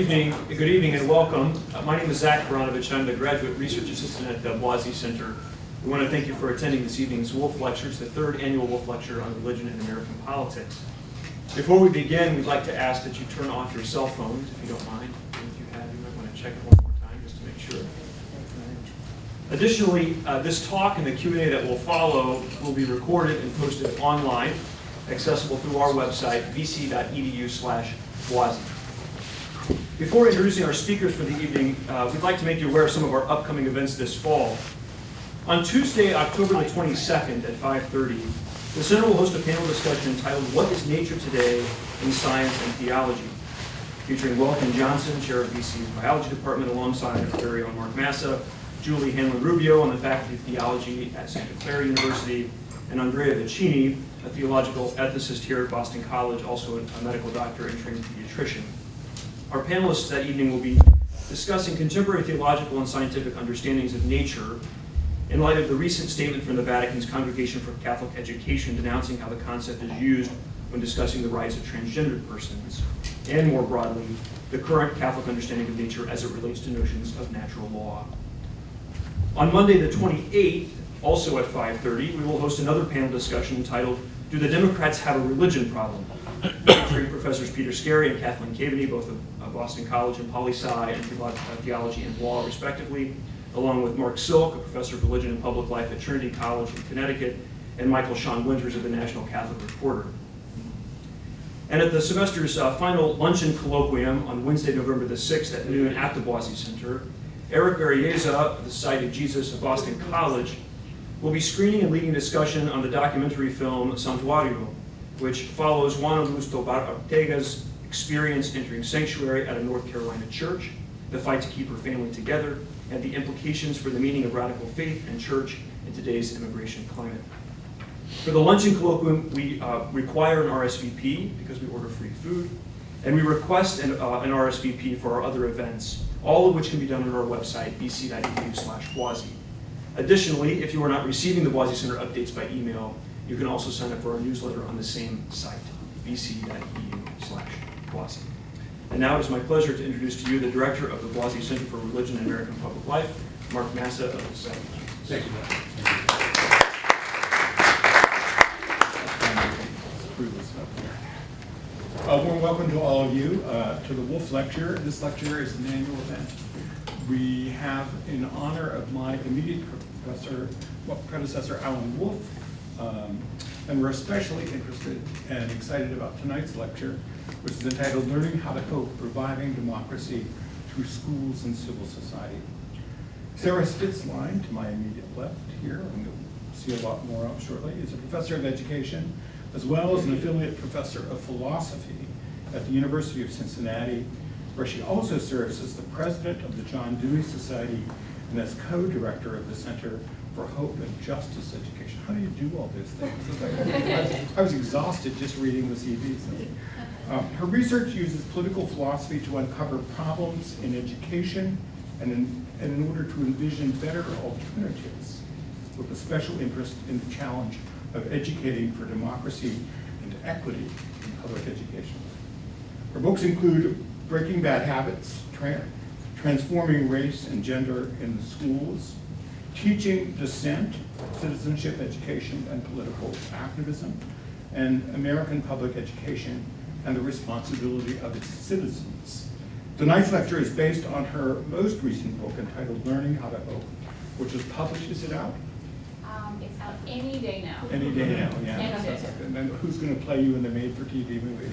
Good evening and welcome. My name is Zach Baranovich. I'm the Graduate Research Assistant at the Blasey Center. We want to thank you for attending this evening's Wolfe Lecture. It's the third annual Wolfe Lecture on religion and American politics. Before we begin, we'd like to ask that you turn off your cell phones, if you don't mind. If you have, you might want to check it one more time just to make sure. Additionally, this talk and the Q&A that will follow will be recorded and posted online, accessible through our website, vc.edu/Blasey. Before introducing our speakers for the evening, we'd like to make you aware of some of our upcoming events this fall. On Tuesday, October the 22nd at 5:30, the Center will host a panel discussion entitled What is Nature Today in Science and Theology? Featuring Wolfe and Johnson, chair of BC's Biology Department, alongside our very own Mark Massa, Julie Hanlon-Rubio on the Faculty of Theology at Santa Clara University, and Andrea Vicini, a theological ethicist here at Boston College, also a medical doctor and trained pediatrician. Our panelists that evening will be discussing contemporary theological and scientific understandings of nature in light of the recent statement from the Vatican's Congregation for Catholic Education denouncing how the concept is used when discussing the rights of transgendered persons, and more broadly, the current Catholic understanding of nature as it relates to notions of natural law. On Monday the 28th, also at 5:30, we will host another panel discussion entitled, Do the Democrats Have a Religion Problem? Featuring Professors Peter Scarry and Kathleen Caveney, both of Boston College and poli-sci and theology and law, respectively, along with Mark Silk, a professor of religion and public life at Trinity College in Connecticut, and Michael Sean Winters of the National Catholic Reporter. And at the semester's final luncheon colloquium on Wednesday, November the 6th at noon at the Blasey Center, Eric Arieza of the Society of Jesus of Boston College will be screening and leading a discussion on the documentary film Santuario, which follows Juan Augusto Ortega's experience entering sanctuary at a North Carolina church, the fight to keep her family together, and the implications for the meaning of radical faith and church in today's immigration climate. For the luncheon colloquium, we require an RSVP because we order free food, and we request an RSVP for our other events, all of which can be done on our website, bc.edu/Blasey. Additionally, if you are not receiving the Blasey Center updates by email, you can also sign up for our newsletter on the same site, bc.edu/Blasey. And now it is my pleasure to introduce to you the director of the Blasey Center for Religion and American Public Life, Mark Massa of the Society of Jesus. Thank you. Warm welcome to all of you to the Wolfe Lecture. This lecture is an annual event. We have, in honor of my immediate predecessor, Alan Wolfe, and we're especially interested and excited about tonight's lecture, which is entitled Learning How to Hope, Reviving Democracy Through Schools and Civil Society. Sarah Stitzlein, to my immediate left here, and you'll see a lot more of shortly, is a professor of education, as well as an affiliate professor of philosophy at the University of Cincinnati, where she also serves as the president of the John Dewey Society and as co-director of the Center for Hope and Justice Education. How do you do all these things? I was exhausted just reading the CVs. Her research uses political philosophy to uncover problems in education and in order to envision better alternatives, with a special interest in the challenge of educating for democracy and equity in public education. Her books include Breaking Bad Habits, Transforming Race and Gender in the Schools, Teaching Dissent, Citizenship, Education, and Political Activism, and American Public Education and the Responsibility of its Citizens. Tonight's lecture is based on her most recent book entitled Learning How to Hope, which was published, is it out? It's out any day now. Any day now, yeah. And then who's going to play you in the made-for-TV movie?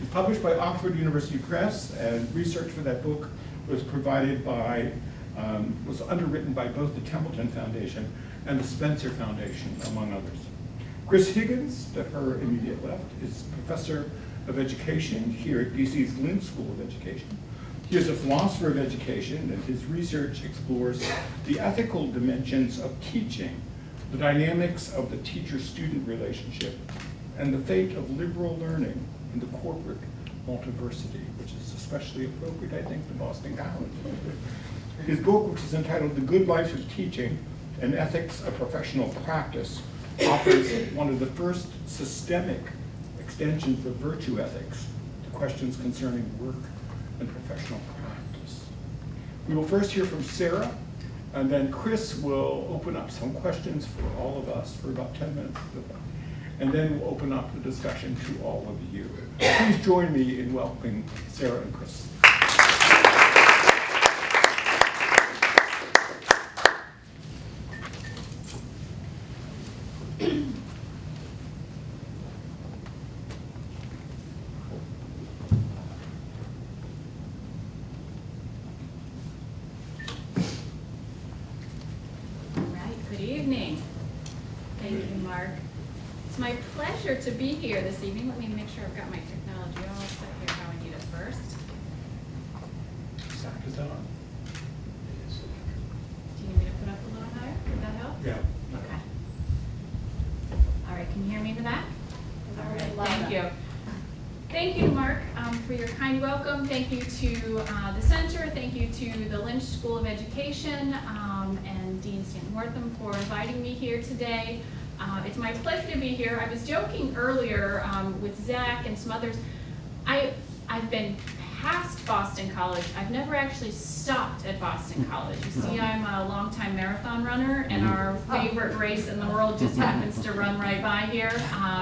It's published by Oxford University Press, and research for that book was provided by, was underwritten by both the Templeton Foundation and the Spencer Foundation, among others. Chris Higgins, to her immediate left, is professor of education here at BC's Lynn School of Education. He is a philosopher of education, and his research explores the ethical dimensions of teaching, the dynamics of the teacher-student relationship, and the fate of liberal learning in the corporate multiversity, which is especially appropriate, I think, to Boston College. His book, which is entitled The Good Life of Teaching, An Ethics of Professional Practice, offers one of the first systemic extensions of virtue ethics to questions concerning work and professional practice. We will first hear from Sarah, and then Chris will open up some questions for all of us for about 10 minutes. And then we'll open up the discussion to all of you. Please join me in welcoming Sarah and Chris. My pleasure to be here this evening. Let me make sure I've got my technology all set here how I need it first. Zach, is that on? Do you need me to put up a little higher? Would that help? Yeah. Okay. All right, can you hear me in the back? All right, thank you. Thank you, Mark, for your kind welcome. Thank you to the center. Thank you to the Lynch School of Education and Dean Stanton Wortham for inviting me here today. It's my pleasure to be here. I was joking earlier with Zach and some others. I've been past Boston College. I've never actually stopped at Boston College. You see, I'm a longtime marathon runner, and our favorite race in the world just happens to run right by here.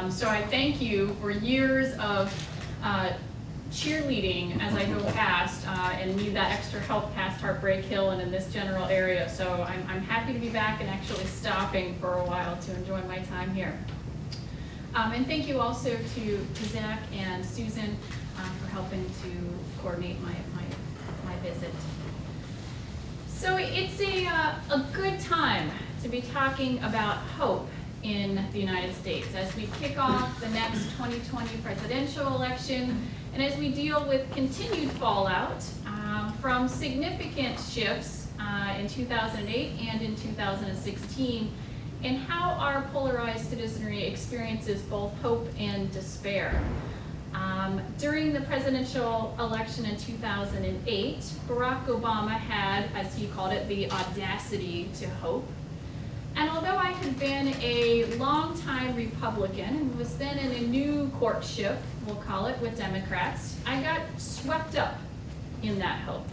So I thank you for years of cheerleading as I go past and need that extra help past Heartbreak Hill and in this general area. So I'm happy to be back and actually stopping for a while to enjoy my time here. And thank you also to Zach and Susan for helping to coordinate my visit. So it's a good time to be talking about hope in the United States as we kick off the next 2020 presidential election and as we deal with continued fallout from significant shifts in 2008 and in 2016 and how our polarized citizenry experiences both hope and despair. During the presidential election in 2008, Barack Obama had, as he called it, the audacity to hope. And although I had been a longtime Republican and was then in a new courtship, we'll call it, with Democrats, I got swept up in that hope.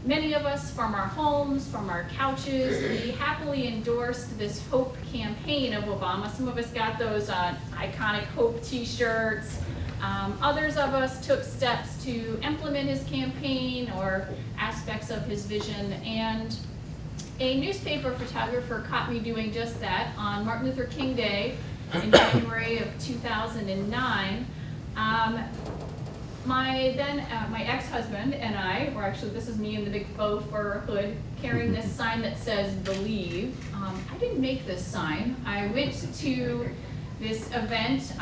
Many of us from our homes, from our couches, we happily endorsed this hope campaign of Obama. Some of us got those iconic hope t-shirts. Others of us took steps to implement his campaign or aspects of his vision, and a newspaper photographer caught me doing just that on Martin Luther King Day in January of 2009. My ex-husband and I, or actually this is me in the big faux fur hood, carrying this sign that says "Believe." I didn't make this sign. I went to this event.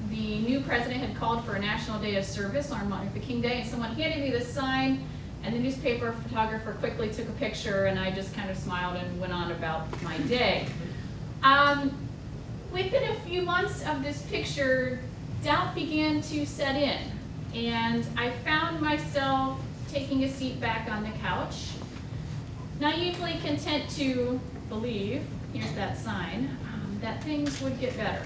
The new president had called for a National Day of Service on Martin Luther King Day, and someone handed me this sign. And the newspaper photographer quickly took a picture, and I just kind of smiled and went on about my day. Within a few months of this picture, doubt began to set in, and I found myself taking a seat back on the couch, naively content to believe, here's that sign, that things would get better.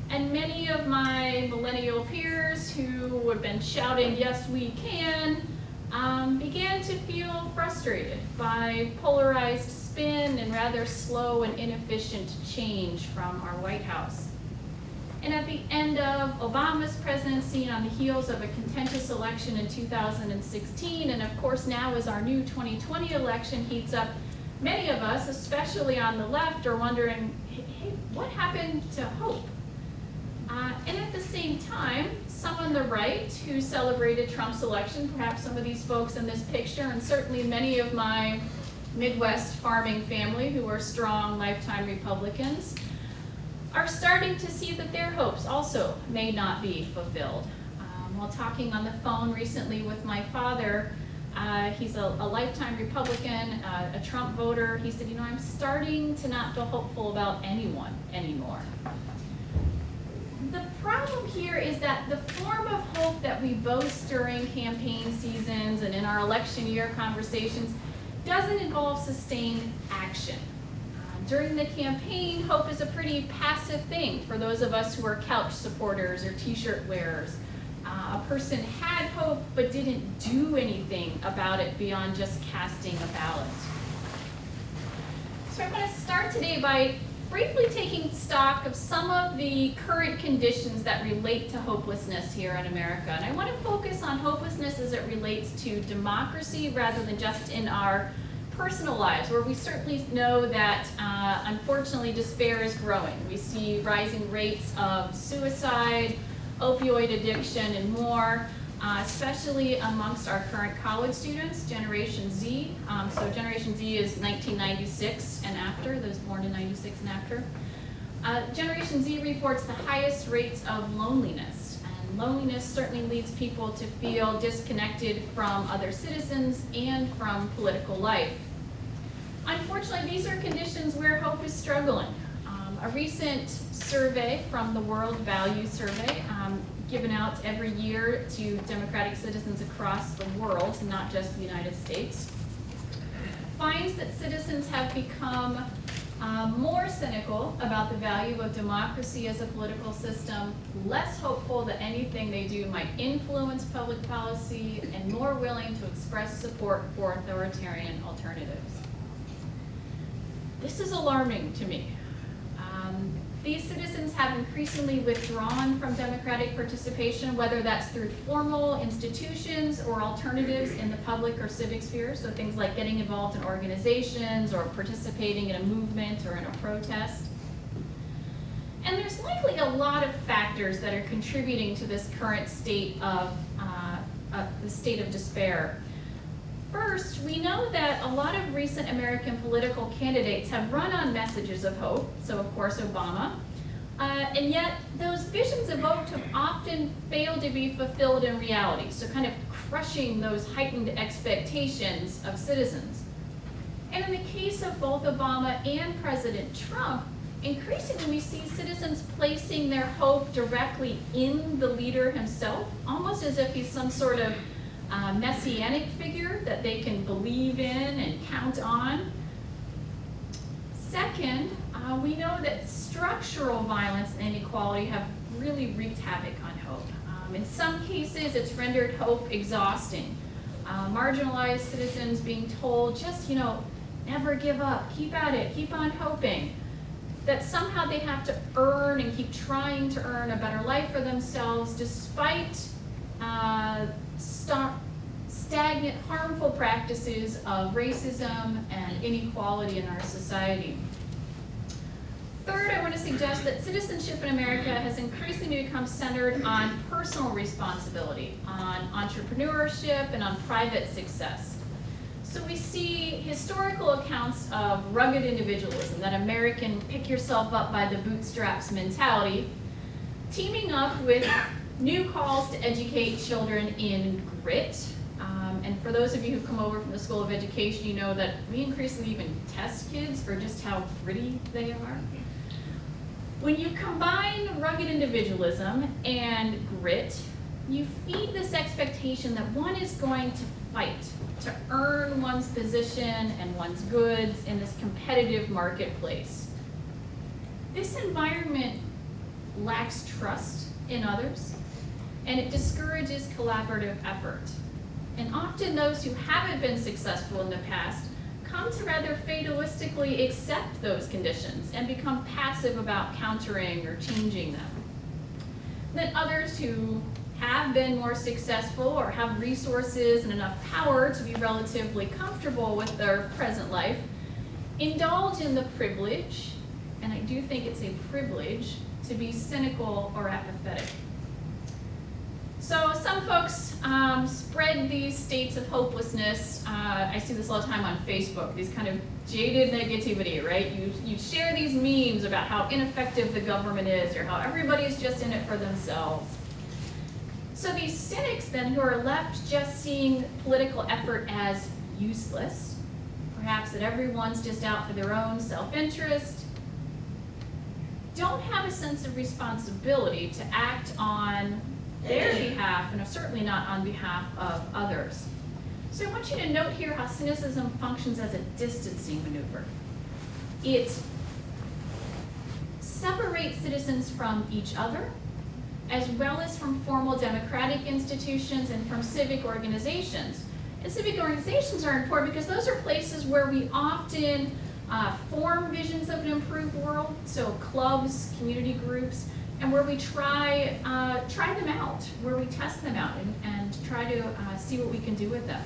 And many of my millennial peers who had been shouting, "Yes, we can," began to feel frustrated by polarized spin and rather slow and inefficient change from our White House. And at the end of Obama's presidency, on the heels of a contentious election in 2016, and of course now as our new 2020 election heats up, many of us, especially on the left, are wondering, hey, what happened to hope? And at the same time, some on the right who celebrated Trump's election, perhaps some of these folks in this picture, and certainly many of my Midwest farming family who are strong lifetime Republicans, are starting to see that their hopes also may not be fulfilled. While talking on the phone recently with my father, he's a lifetime Republican, a Trump voter, he said, I'm starting to not feel hopeful about anyone anymore. The problem here is that the form of hope that we boast during campaign seasons and in our election year conversations doesn't involve sustained action. During the campaign, hope is a pretty passive thing for those of us who are couch supporters or t-shirt wearers. A person had hope but didn't do anything about it beyond just casting a ballot. So I'm going to start today by briefly taking stock of some of the current conditions that relate to hopelessness here in America. And I want to focus on hopelessness as it relates to democracy rather than just in our personal lives, where we certainly know that unfortunately despair is growing. We see rising rates of suicide, opioid addiction, and more, especially amongst our current college students, Generation Z. So Generation Z is 1996 and after, those born in 96 and after. Generation Z reports the highest rates of loneliness. And loneliness certainly leads people to feel disconnected from other citizens and from political life. Unfortunately, these are conditions where hope is struggling. A recent survey from the World Value Survey, given out every year to democratic citizens across the world, not just the United States, finds that citizens have become more cynical about the value of democracy as a political system, less hopeful that anything they do might influence public policy, and more willing to express support for authoritarian alternatives. This is alarming to me. These citizens have increasingly withdrawn from democratic participation, whether that's through formal institutions or alternatives in the public or civic sphere, so things like getting involved in organizations or participating in a movement or in a protest. And there's likely a lot of factors that are contributing to this current state of despair. First, we know that a lot of recent American political candidates have run on messages of hope, so of course Obama, and yet those visions of hope have often failed to be fulfilled in reality, so kind of crushing those heightened expectations of citizens. And in the case of both Obama and President Trump, increasingly we see citizens placing their hope directly in the leader himself, almost as if he's some sort of messianic figure that they can believe in and count on. Second, we know that structural violence and inequality have really wreaked havoc on hope. In some cases, it's rendered hope exhausting. Marginalized citizens being told, just, never give up, keep at it, keep on hoping. That somehow they have to earn and keep trying to earn a better life for themselves despite stagnant, harmful practices of racism and inequality in our society. Third, I want to suggest that citizenship in America has increasingly become centered on personal responsibility, on entrepreneurship, and on private success. So we see historical accounts of rugged individualism, that American pick yourself up by the bootstraps mentality, teaming up with new calls to educate children in grit. And for those of you who come over from the School of Education, you know that we increasingly even test kids for just how gritty they are. When you combine rugged individualism and grit, you feed this expectation that one is going to fight to earn one's position and one's goods in this competitive marketplace. This environment lacks trust in others, and it discourages collaborative effort. And often those who haven't been successful in the past come to rather fatalistically accept those conditions and become passive about countering or changing them. Then others who have been more successful or have resources and enough power to be relatively comfortable with their present life indulge in the privilege, and I do think it's a privilege, to be cynical or apathetic. So some folks spread these states of hopelessness. I see this all the time on Facebook, these kind of jaded negativity, right? You share these memes about how ineffective the government is or how everybody's just in it for themselves. So these cynics then, who are left just seeing political effort as useless, perhaps that everyone's just out for their own self-interest, don't have a sense of responsibility to act on their behalf, and certainly not on behalf of others. So I want you to note here how cynicism functions as a distancing maneuver. It separates citizens from each other as well as from formal democratic institutions and from civic organizations. And civic organizations are important because those are places where we often form visions of an improved world, so clubs, community groups, and where we try them out, where we test them out and try to see what we can do with them.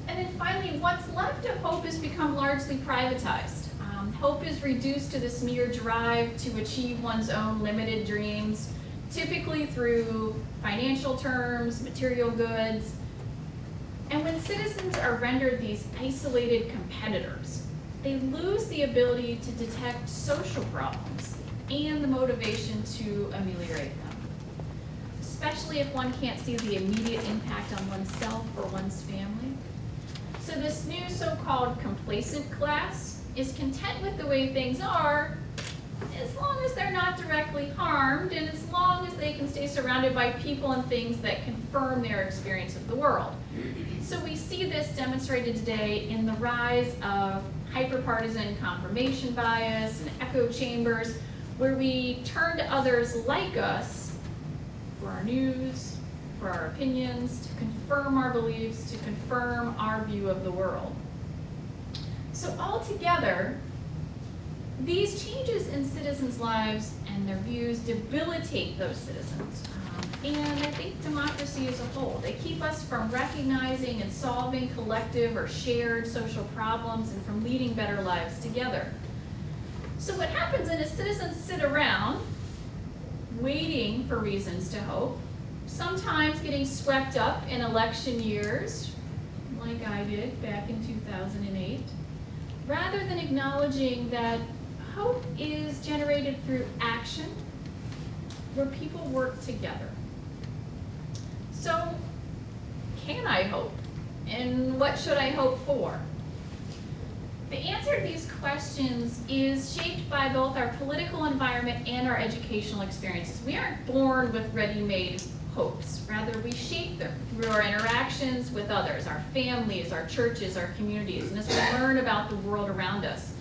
And then finally, what's left of hope has become largely privatized. Hope is reduced to this mere drive to achieve one's own limited dreams, typically through financial terms, material goods. And when citizens are rendered these isolated competitors, they lose the ability to detect social problems and the motivation to ameliorate them, especially if one can't see the immediate impact on oneself or one's family. So this new so-called complacent class is content with the way things are as long as they're not directly harmed and as long as they can stay surrounded by people and things that confirm their experience of the world. So we see this demonstrated today in the rise of hyperpartisan confirmation bias and echo chambers, where we turn to others like us for our news, for our opinions, to confirm our beliefs, to confirm our view of the world. So altogether, these changes in citizens' lives and their views debilitate those citizens. And I think democracy as a whole. They keep us from recognizing and solving collective or shared social problems and from leading better lives together. So what happens is citizens sit around waiting for reasons to hope, sometimes getting swept up in election years, like I did back in 2008, rather than acknowledging that hope is generated through action, where people work together. So, can I hope? And what should I hope for? The answer to these questions is shaped by both our political environment and our educational experiences. We aren't born with ready-made hopes. Rather, we shape them through our interactions with others, our families, our churches, our communities, and as we learn about the world around us.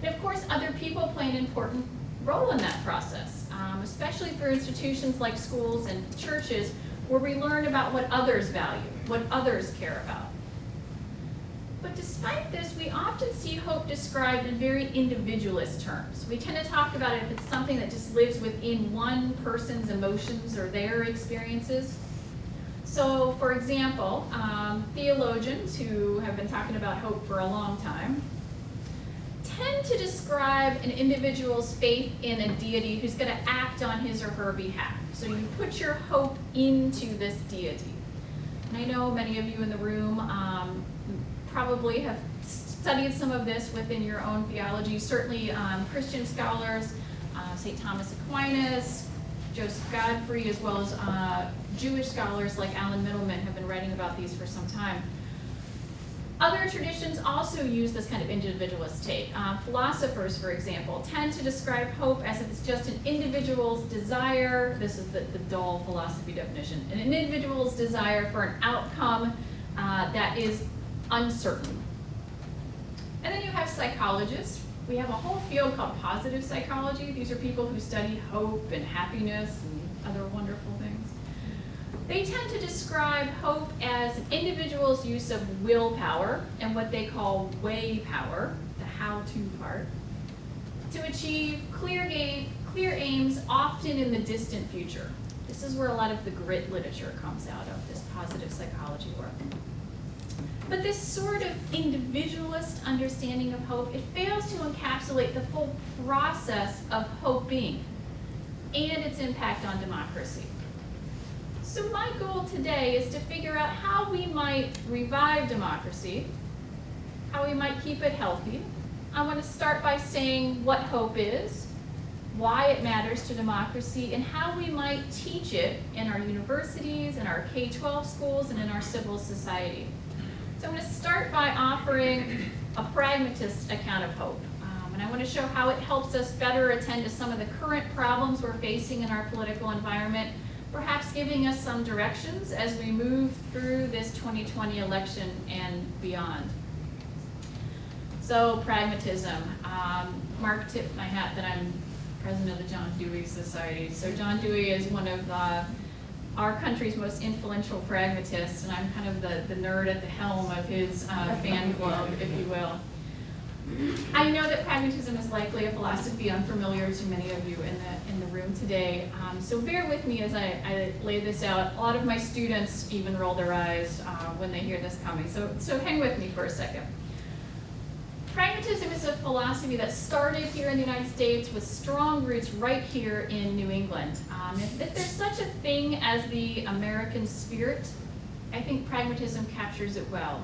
And of course, other people play an important role in that process, especially through institutions like schools and churches, where we learn about what others value, what others care about. But despite this, we often see hope described in very individualist terms. We tend to talk about it if it's something that just lives within one person's emotions or their experiences. So, for example, theologians who have been talking about hope for a long time tend to describe an individual's faith in a deity who's going to act on his or her behalf. So you put your hope into this deity. And I know many of you in the room probably have studied some of this within your own theology. Certainly Christian scholars, St. Thomas Aquinas, Joseph Godfrey, as well as Jewish scholars like Alan Middleman have been writing about these for some time. Other traditions also use this kind of individualist take. Philosophers, for example, tend to describe hope as if it's just an individual's desire, this is the dull philosophy definition, an individual's desire for an outcome that is uncertain. And then you have psychologists. We have a whole field called positive psychology. These are people who study hope and happiness and other wonderful things. They tend to describe hope as an individual's use of willpower and what they call way power, the how-to part, to achieve clear aims, often in the distant future. This is where a lot of the grit literature comes out of, this positive psychology work. But this sort of individualist understanding of hope, it fails to encapsulate the full process of hoping and its impact on democracy. So my goal today is to figure out how we might revive democracy, how we might keep it healthy. I want to start by saying what hope is, why it matters to democracy, and how we might teach it in our universities, in our K-12 schools, and in our civil society. So I'm going to start by offering a pragmatist account of hope. And I want to show how it helps us better attend to some of the current problems we're facing in our political environment, perhaps giving us some directions as we move through this 2020 election and beyond. So pragmatism. Mark tipped my hat that I'm president of the John Dewey Society. So John Dewey is one of our country's most influential pragmatists, and I'm kind of the nerd at the helm of his fan club, if you will. I know that pragmatism is likely a philosophy unfamiliar to many of you in the room today, so bear with me as I lay this out. A lot of my students even roll their eyes when they hear this coming, so hang with me for a second. Pragmatism is a philosophy that started here in the United States with strong roots right here in New England. If there's such a thing as the American spirit, I think pragmatism captures it well.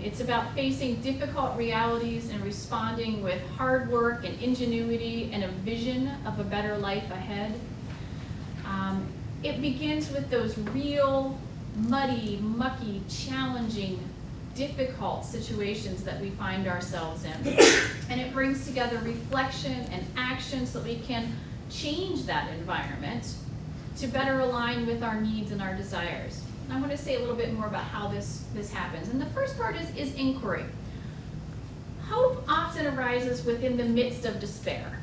It's about facing difficult realities and responding with hard work and ingenuity and a vision of a better life ahead. It begins with those real, muddy, mucky, challenging, difficult situations that we find ourselves in. And it brings together reflection and action so that we can change that environment to better align with our needs and our desires. I want to say a little bit more about how this happens. And the first part is inquiry. Hope often arises within the midst of despair.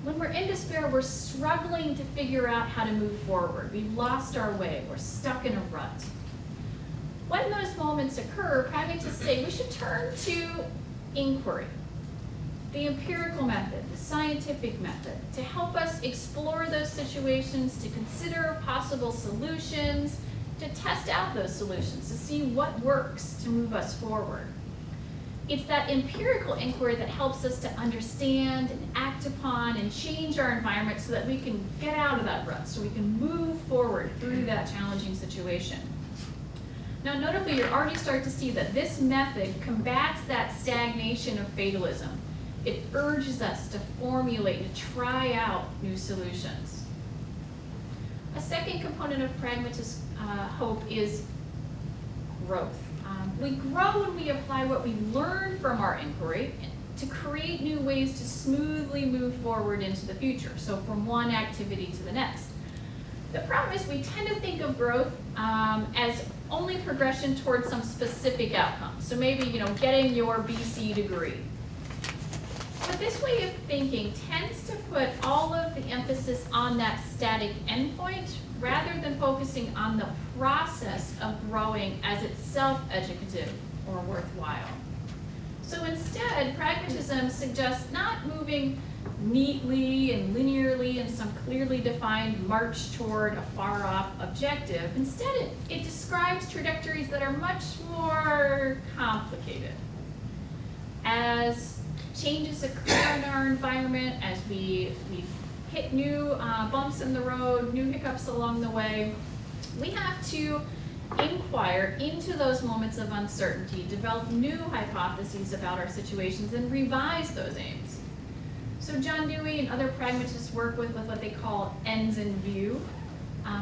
When we're in despair, we're struggling to figure out how to move forward. We've lost our way. We're stuck in a rut. When those moments occur, pragmatists say we should turn to inquiry, the empirical method, the scientific method, to help us explore those situations, to consider possible solutions, to test out those solutions, to see what works to move us forward. It's that empirical inquiry that helps us to understand and act upon and change our environment so that we can get out of that rut, so we can move forward through that challenging situation. Now, notably, you already start to see that this method combats that stagnation of fatalism. It urges us to formulate and try out new solutions. A second component of pragmatist hope is growth. We grow when we apply what we learn from our inquiry to create new ways to smoothly move forward into the future, so from one activity to the next. The problem is we tend to think of growth as only progression towards some specific outcome. So maybe, getting your BC degree. But this way of thinking tends to put all of the emphasis on that static endpoint rather than focusing on the process of growing as itself educative or worthwhile. So instead, pragmatism suggests not moving neatly and linearly in some clearly defined march toward a far-off objective. Instead, it describes trajectories that are much more complicated. As changes occur in our environment, as we hit new bumps in the road, new hiccups along the way, we have to inquire into those moments of uncertainty, develop new hypotheses about our situations, and revise those aims. So John Dewey and other pragmatists work with what they call ends in view.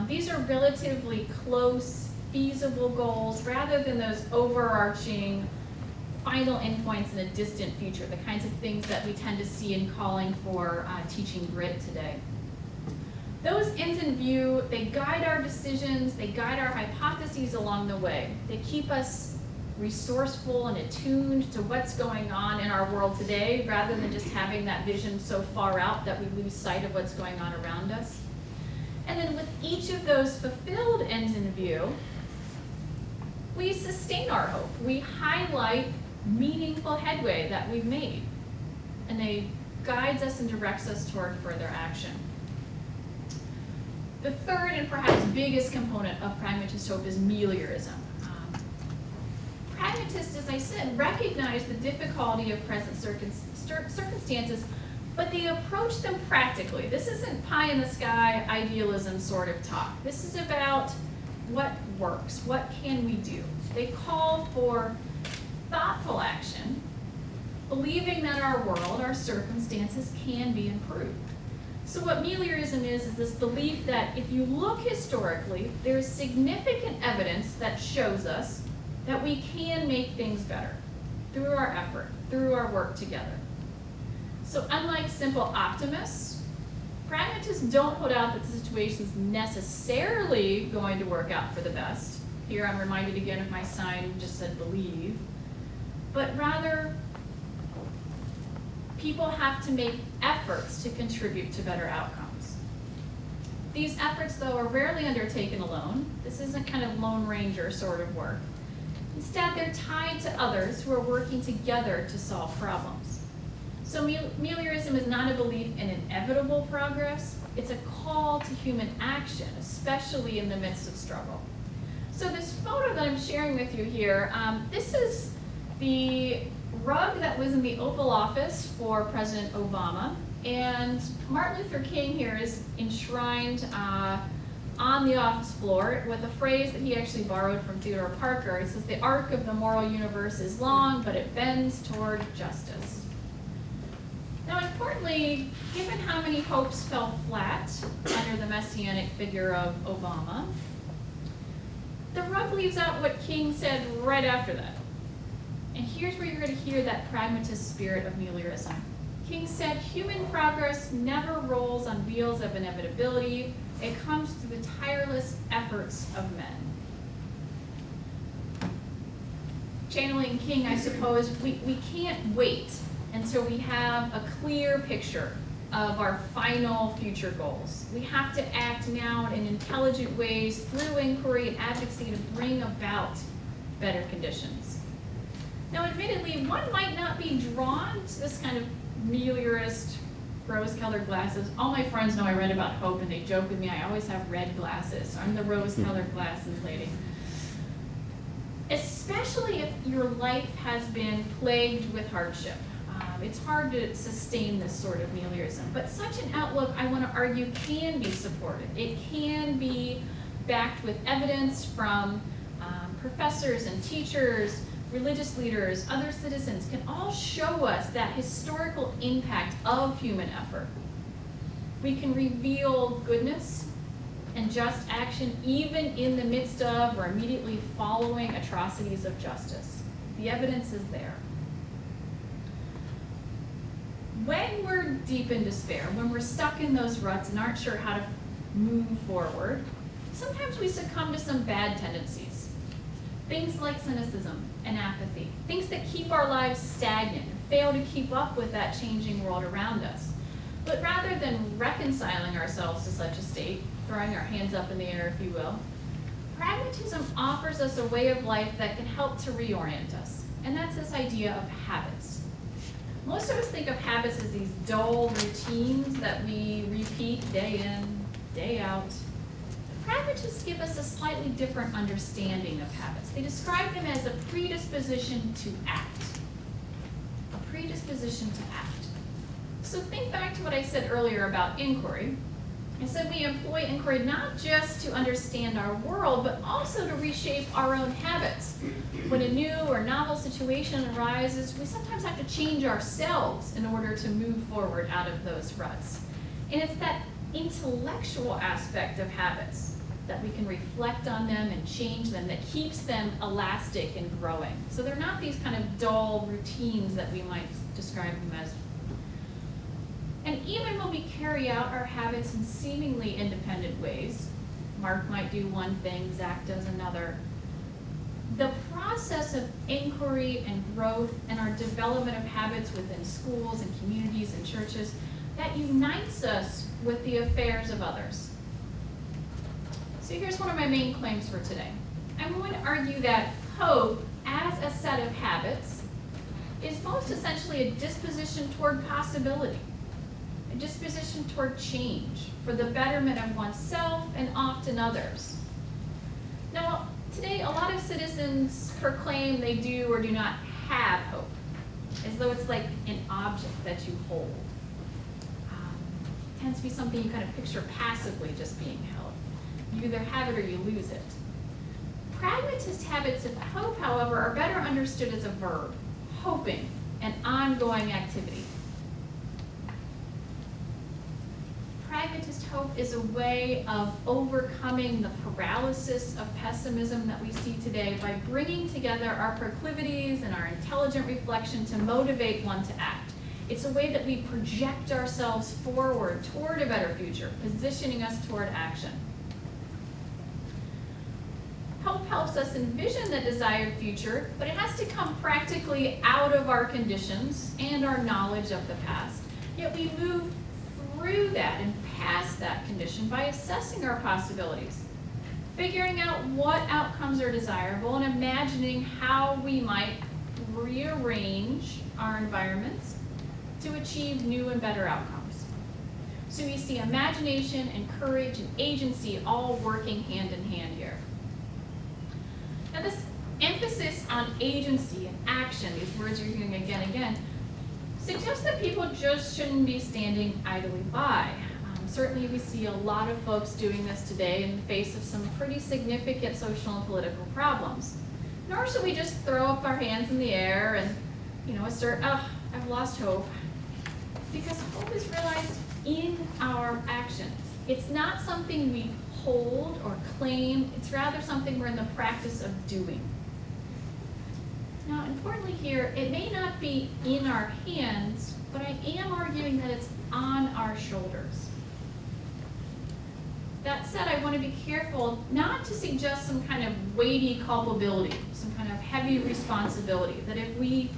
These are relatively close, feasible goals rather than those overarching final endpoints in a distant future, the kinds of things that we tend to see in calling for teaching grit today. Those ends in view, they guide our decisions, they guide our hypotheses along the way. They keep us resourceful and attuned to what's going on in our world today rather than just having that vision so far out that we lose sight of what's going on around us. And then with each of those fulfilled ends in view, we sustain our hope. We highlight meaningful headway that we've made, and they guides us and directs us toward further action. The third and perhaps biggest component of pragmatist hope is meliorism. Pragmatists, as I said, recognize the difficulty of present circumstances, but they approach them practically. This isn't pie-in-the-sky idealism sort of talk. This is about what works, what can we do. They call for thoughtful action, believing that our world, our circumstances can be improved. So what meliorism is this belief that if you look historically, there is significant evidence that shows us that we can make things better through our effort, through our work together. So unlike simple optimists, pragmatists don't hold out that the situation's necessarily going to work out for the best. Here I'm reminded again of my sign, just said believe. But rather, People have to make efforts to contribute to better outcomes. These efforts, though, are rarely undertaken alone. This isn't kind of Lone Ranger sort of work. Instead, they're tied to others who are working together to solve problems. So meliorism is not a belief in inevitable progress. It's a call to human action, especially in the midst of struggle. So this photo that I'm sharing with you here, this is the rug that was in the Oval Office for President Obama. And Martin Luther King here is enshrined on the office floor with a phrase that he actually borrowed from Theodore Parker. It says, "The arc of the moral universe is long, but it bends toward justice." Now, importantly, given how many hopes fell flat under the messianic figure of Obama, the rug leaves out what King said right after that. And here's where you're going to hear that pragmatist spirit of meliorism. King said, "Human progress never rolls on wheels of inevitability. It comes through the tireless efforts of men." Channeling King, I suppose, we can't wait until we have a clear picture of our final future goals. We have to act now in intelligent ways through inquiry and advocacy to bring about better conditions. Now, admittedly, one might not be drawn to this kind of meliorist rose-colored glasses. All my friends know I read about hope, and they joke with me, I always have red glasses. I'm the rose-colored glasses lady. Especially if your life has been plagued with hardship. It's hard to sustain this sort of meliorism, but such an outlook, I want to argue, can be supported. It can be backed with evidence from professors and teachers, religious leaders, other citizens can all show us that historical impact of human effort. We can reveal goodness and just action even in the midst of or immediately following atrocities of justice. The evidence is there. When we're deep in despair, when we're stuck in those ruts and aren't sure how to move forward, sometimes we succumb to some bad tendencies. Things like cynicism and apathy, things that keep our lives stagnant and fail to keep up with that changing world around us. But rather than reconciling ourselves to such a state, throwing our hands up in the air, if you will, pragmatism offers us a way of life that can help to reorient us. And that's this idea of habits. Most of us think of habits as these dull routines that we repeat day in, day out. Pragmatists give us a slightly different understanding of habits. They describe them as a predisposition to act. A predisposition to act. So think back to what I said earlier about inquiry. I said we employ inquiry not just to understand our world, but also to reshape our own habits. When a new or novel situation arises, we sometimes have to change ourselves in order to move forward out of those ruts. And it's that intellectual aspect of habits that we can reflect on them and change them that keeps them elastic and growing. So they're not these kind of dull routines that we might describe them as. And even when we carry out our habits in seemingly independent ways, Mark might do one thing, Zach does another, the process of inquiry and growth and our development of habits within schools and communities and churches, that unites us with the affairs of others. So here's one of my main claims for today. I'm going to argue that hope as a set of habits is most essentially a disposition toward possibility. A disposition toward change for the betterment of oneself and often others. Now, today a lot of citizens proclaim they do or do not have hope, as though it's like an object that you hold. It tends to be something you kind of picture passively just being held. You either have it or you lose it. Pragmatist habits of hope, however, are better understood as a verb, hoping, an ongoing activity. Pragmatist hope is a way of overcoming the paralysis of pessimism that we see today by bringing together our proclivities and our intelligent reflection to motivate one to act. It's a way that we project ourselves forward toward a better future, positioning us toward action. Hope helps us envision the desired future, but it has to come practically out of our conditions and our knowledge of the past. Yet we move through that and past that condition by assessing our possibilities, figuring out what outcomes are desirable, and imagining how we might rearrange our environments to achieve new and better outcomes. So we see imagination and courage and agency all working hand in hand here. Now this emphasis on agency and action, these words you're hearing again and again, suggests that people just shouldn't be standing idly by. Certainly we see a lot of folks doing this today in the face of some pretty significant social and political problems. Nor should we just throw up our hands in the air and assert, oh, I've lost hope. Because hope is realized in our actions. It's not something we hold or claim, it's rather something we're in the practice of doing. Now, importantly here, it may not be in our hands, but I am arguing that it's on our shoulders. That said, I want to be careful not to suggest some kind of weighty culpability, some kind of heavy responsibility, that if we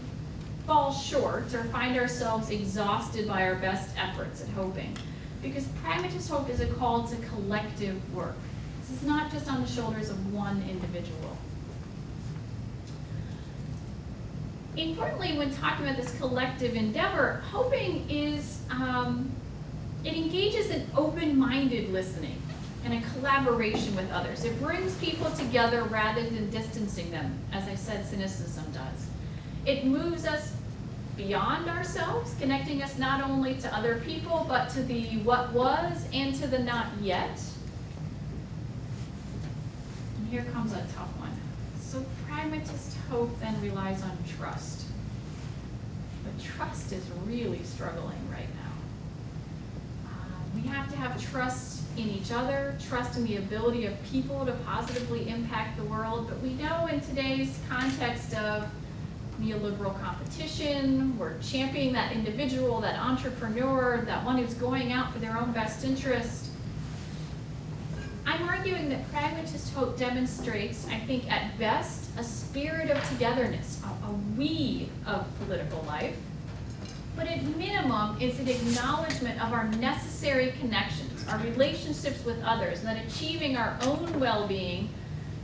fall short or find ourselves exhausted by our best efforts at hoping, because pragmatist hope is a call to collective work. This is not just on the shoulders of one individual. Importantly, when talking about this collective endeavor, hoping is, it engages in open-minded listening and a collaboration with others. It brings people together rather than distancing them, as I said, cynicism does. It moves us beyond ourselves, connecting us not only to other people, but to the what was and to the not yet. And here comes a tough one. So pragmatist hope then relies on trust. But trust is really struggling right now. We have to have trust in each other, trust in the ability of people to positively impact the world, but we know in today's context of neoliberal competition, we're championing that individual, that entrepreneur, that one who's going out for their own best interest. I'm arguing that pragmatist hope demonstrates, I think at best, a spirit of togetherness, a we of political life, but at minimum, it's an acknowledgement of our necessary connections, our relationships with others, and that achieving our own well-being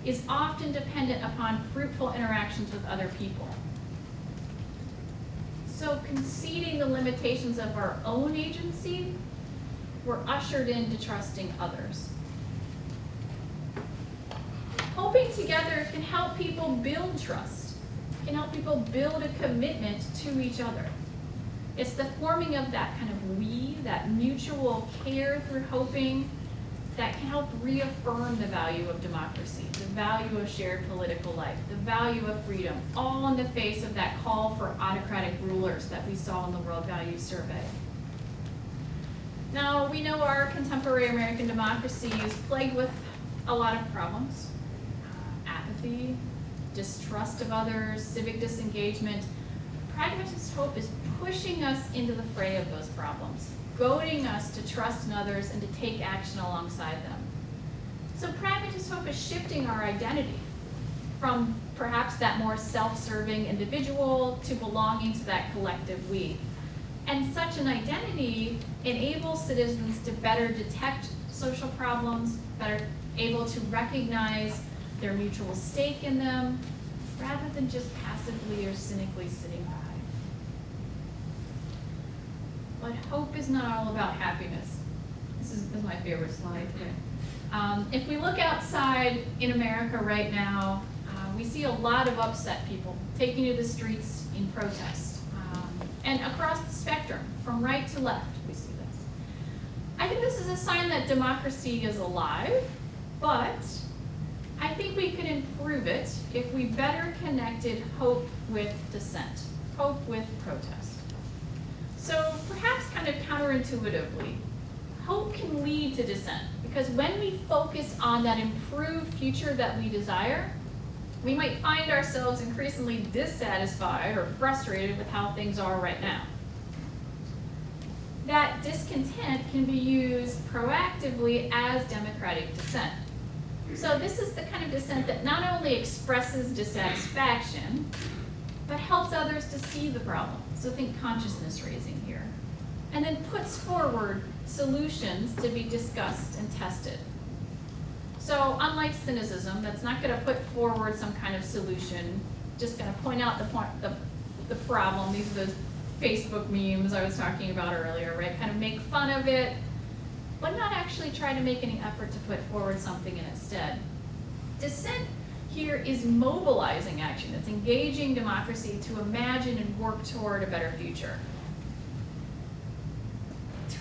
is often dependent upon fruitful interactions with other people. So conceding the limitations of our own agency, we're ushered into trusting others. Hoping together can help people build trust, can help people build a commitment to each other. It's the forming of that kind of we, that mutual care through hoping, that can help reaffirm the value of democracy, the value of shared political life, the value of freedom, all in the face of that call for autocratic rulers that we saw in the World Values Survey. Now, we know our contemporary American democracy is plagued with a lot of problems. Apathy, distrust of others, civic disengagement. Pragmatist hope is pushing us into the fray of those problems, goading us to trust in others and to take action alongside them. So pragmatist hope is shifting our identity from perhaps that more self-serving individual to belonging to that collective we. And such an identity enables citizens to better detect social problems, better able to recognize their mutual stake in them, rather than just passively or cynically sitting by. But hope is not all about happiness. This is my favorite slide today. If we look outside in America right now, we see a lot of upset people taking to the streets in protest. And across the spectrum, from right to left, we see this. I think this is a sign that democracy is alive, but I think we could improve it if we better connected hope with dissent, hope with protest. So perhaps kind of counterintuitively, hope can lead to dissent, because when we focus on that improved future that we desire, we might find ourselves increasingly dissatisfied or frustrated with how things are right now. That discontent can be used proactively as democratic dissent. So this is the kind of dissent that not only expresses dissatisfaction, but helps others to see the problem. So think consciousness raising here. And then puts forward solutions to be discussed and tested. So unlike cynicism, that's not going to put forward some kind of solution, just going to point out the problem. These are those Facebook memes I was talking about earlier, right? Kind of make fun of it, but not actually try to make any effort to put forward something in its stead. Dissent here is mobilizing action. It's engaging democracy to imagine and work toward a better future.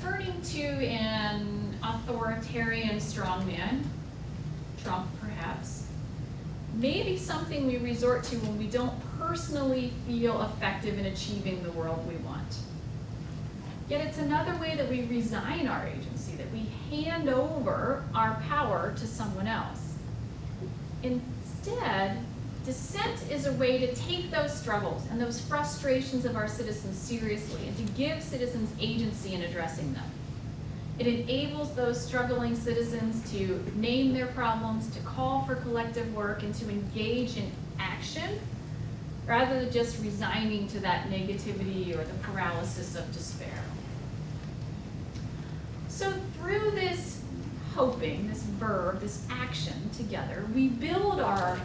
Turning to an authoritarian strongman, Trump perhaps, may be something we resort to when we don't personally feel effective in achieving the world we want. Yet it's another way that we resign our agency, that we hand over our power to someone else. Instead, dissent is a way to take those struggles and those frustrations of our citizens seriously and to give citizens agency in addressing them. It enables those struggling citizens to name their problems, to call for collective work, and to engage in action rather than just resigning to that negativity or the paralysis of despair. So through this hoping, this verb, this action together, we build our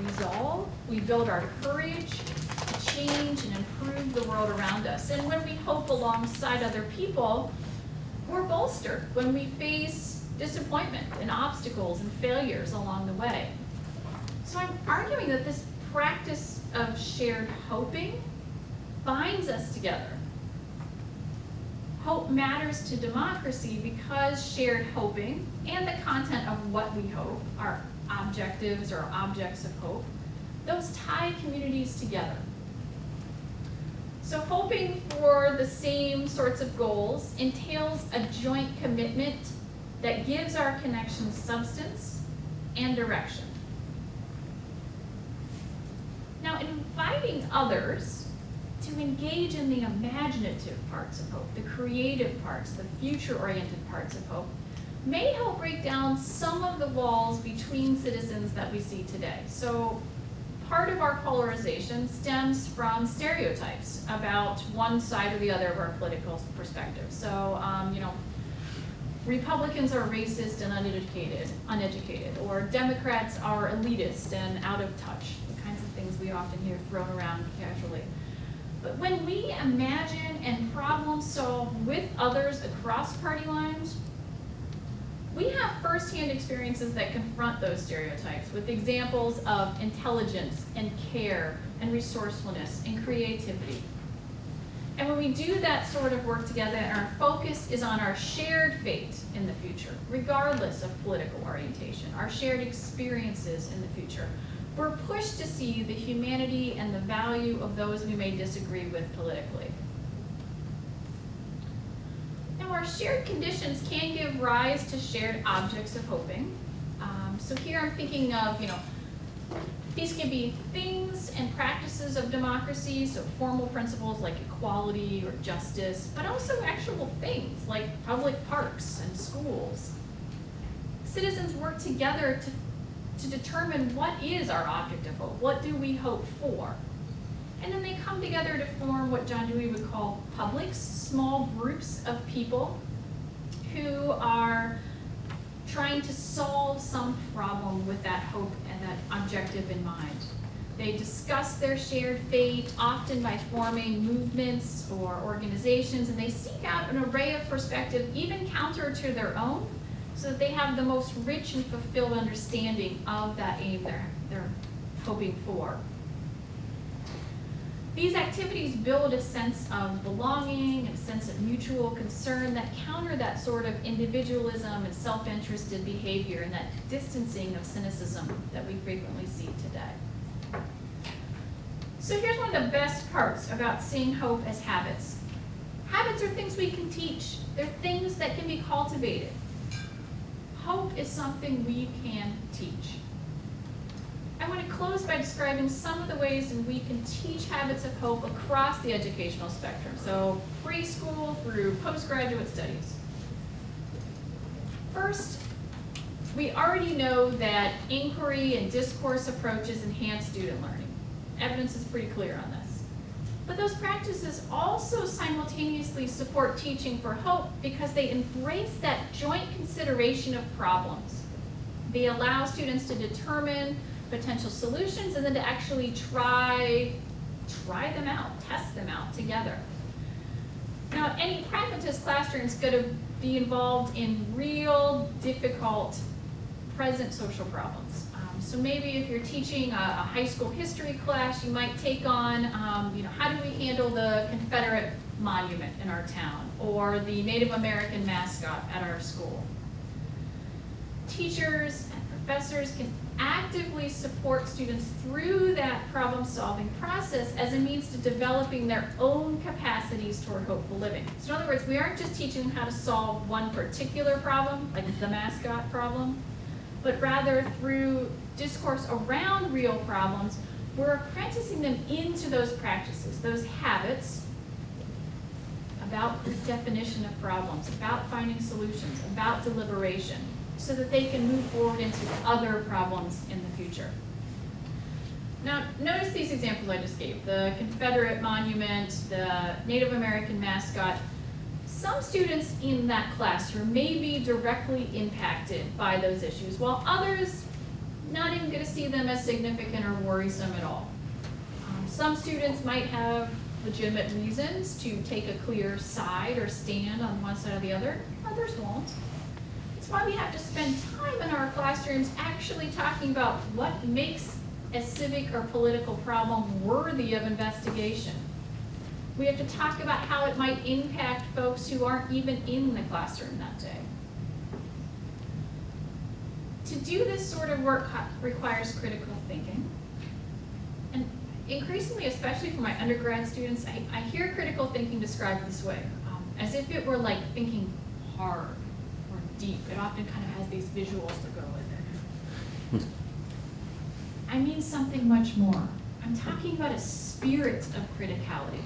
resolve, we build our courage to change and improve the world around us. And when we hope alongside other people, we're bolstered when we face disappointment and obstacles and failures along the way. So I'm arguing that this practice of shared hoping binds us together. Hope matters to democracy because shared hoping and the content of what we hope, our objectives or objects of hope, those tie communities together. So hoping for the same sorts of goals entails a joint commitment that gives our connections substance and direction. Now, inviting others to engage in the imaginative parts of hope, the creative parts, the future-oriented parts of hope, may help break down some of the walls between citizens that we see today. So part of our polarization stems from stereotypes about one side or the other of our political perspective. So, Republicans are racist and uneducated, or Democrats are elitist and out of touch, the kinds of things we often hear thrown around casually. But when we imagine and problem solve with others across party lines, we have firsthand experiences that confront those stereotypes with examples of intelligence and care and resourcefulness and creativity. And when we do that sort of work together, and our focus is on our shared fate in the future, regardless of political orientation, our shared experiences in the future, we're pushed to see the humanity and the value of those we may disagree with politically. Our shared conditions can give rise to shared objects of hoping. So here I'm thinking of, these can be things and practices of democracy, so formal principles like equality or justice, but also actual things like public parks and schools. Citizens work together to determine what is our object of hope, what do we hope for? And then they come together to form what John Dewey would call publics, small groups of people who are trying to solve some problem with that hope and that objective in mind. They discuss their shared fate, often by forming movements or organizations, and they seek out an array of perspectives, even counter to their own, so that they have the most rich and fulfilled understanding of that aim they're hoping for. These activities build a sense of belonging and a sense of mutual concern that counter that sort of individualism and self-interested behavior and that distancing of cynicism that we frequently see today. So here's one of the best parts about seeing hope as habits. Habits are things we can teach. They're things that can be cultivated. Hope is something we can teach. I want to close by describing some of the ways in we can teach habits of hope across the educational spectrum, so preschool through postgraduate studies. First, We already know that inquiry and discourse approaches enhance student learning. Evidence is pretty clear on this. But those practices also simultaneously support teaching for hope because they embrace that joint consideration of problems. They allow students to determine potential solutions and then to actually try them out, test them out together. Now, any pragmatist classroom is going to be involved in real, difficult, present social problems. So maybe if you're teaching a high school history class, you might take on, how do we handle the Confederate monument in our town or the Native American mascot at our school? Teachers and professors can actively support students through that problem-solving process as a means to developing their own capacities toward hopeful living. So in other words, we aren't just teaching them how to solve one particular problem, like the mascot problem, but rather through discourse around real problems, we're apprenticing them into those practices, those habits about the definition of problems, about finding solutions, about deliberation, so that they can move forward into other problems in the future. Now, notice these examples I just gave, the Confederate monument, the Native American mascot. Some students in that classroom may be directly impacted by those issues, while others not even going to see them as significant or worrisome at all. Some students might have legitimate reasons to take a clear side or stand on one side or the other, others won't. That's why we have to spend time in our classrooms actually talking about what makes a civic or political problem worthy of investigation. We have to talk about how it might impact folks who aren't even in the classroom that day. To do this sort of work requires critical thinking. And increasingly, especially for my undergrad students, I hear critical thinking described this way, as if it were like thinking hard or deep. It often kind of has these visuals that go with it. I mean something much more. I'm talking about a spirit of criticality.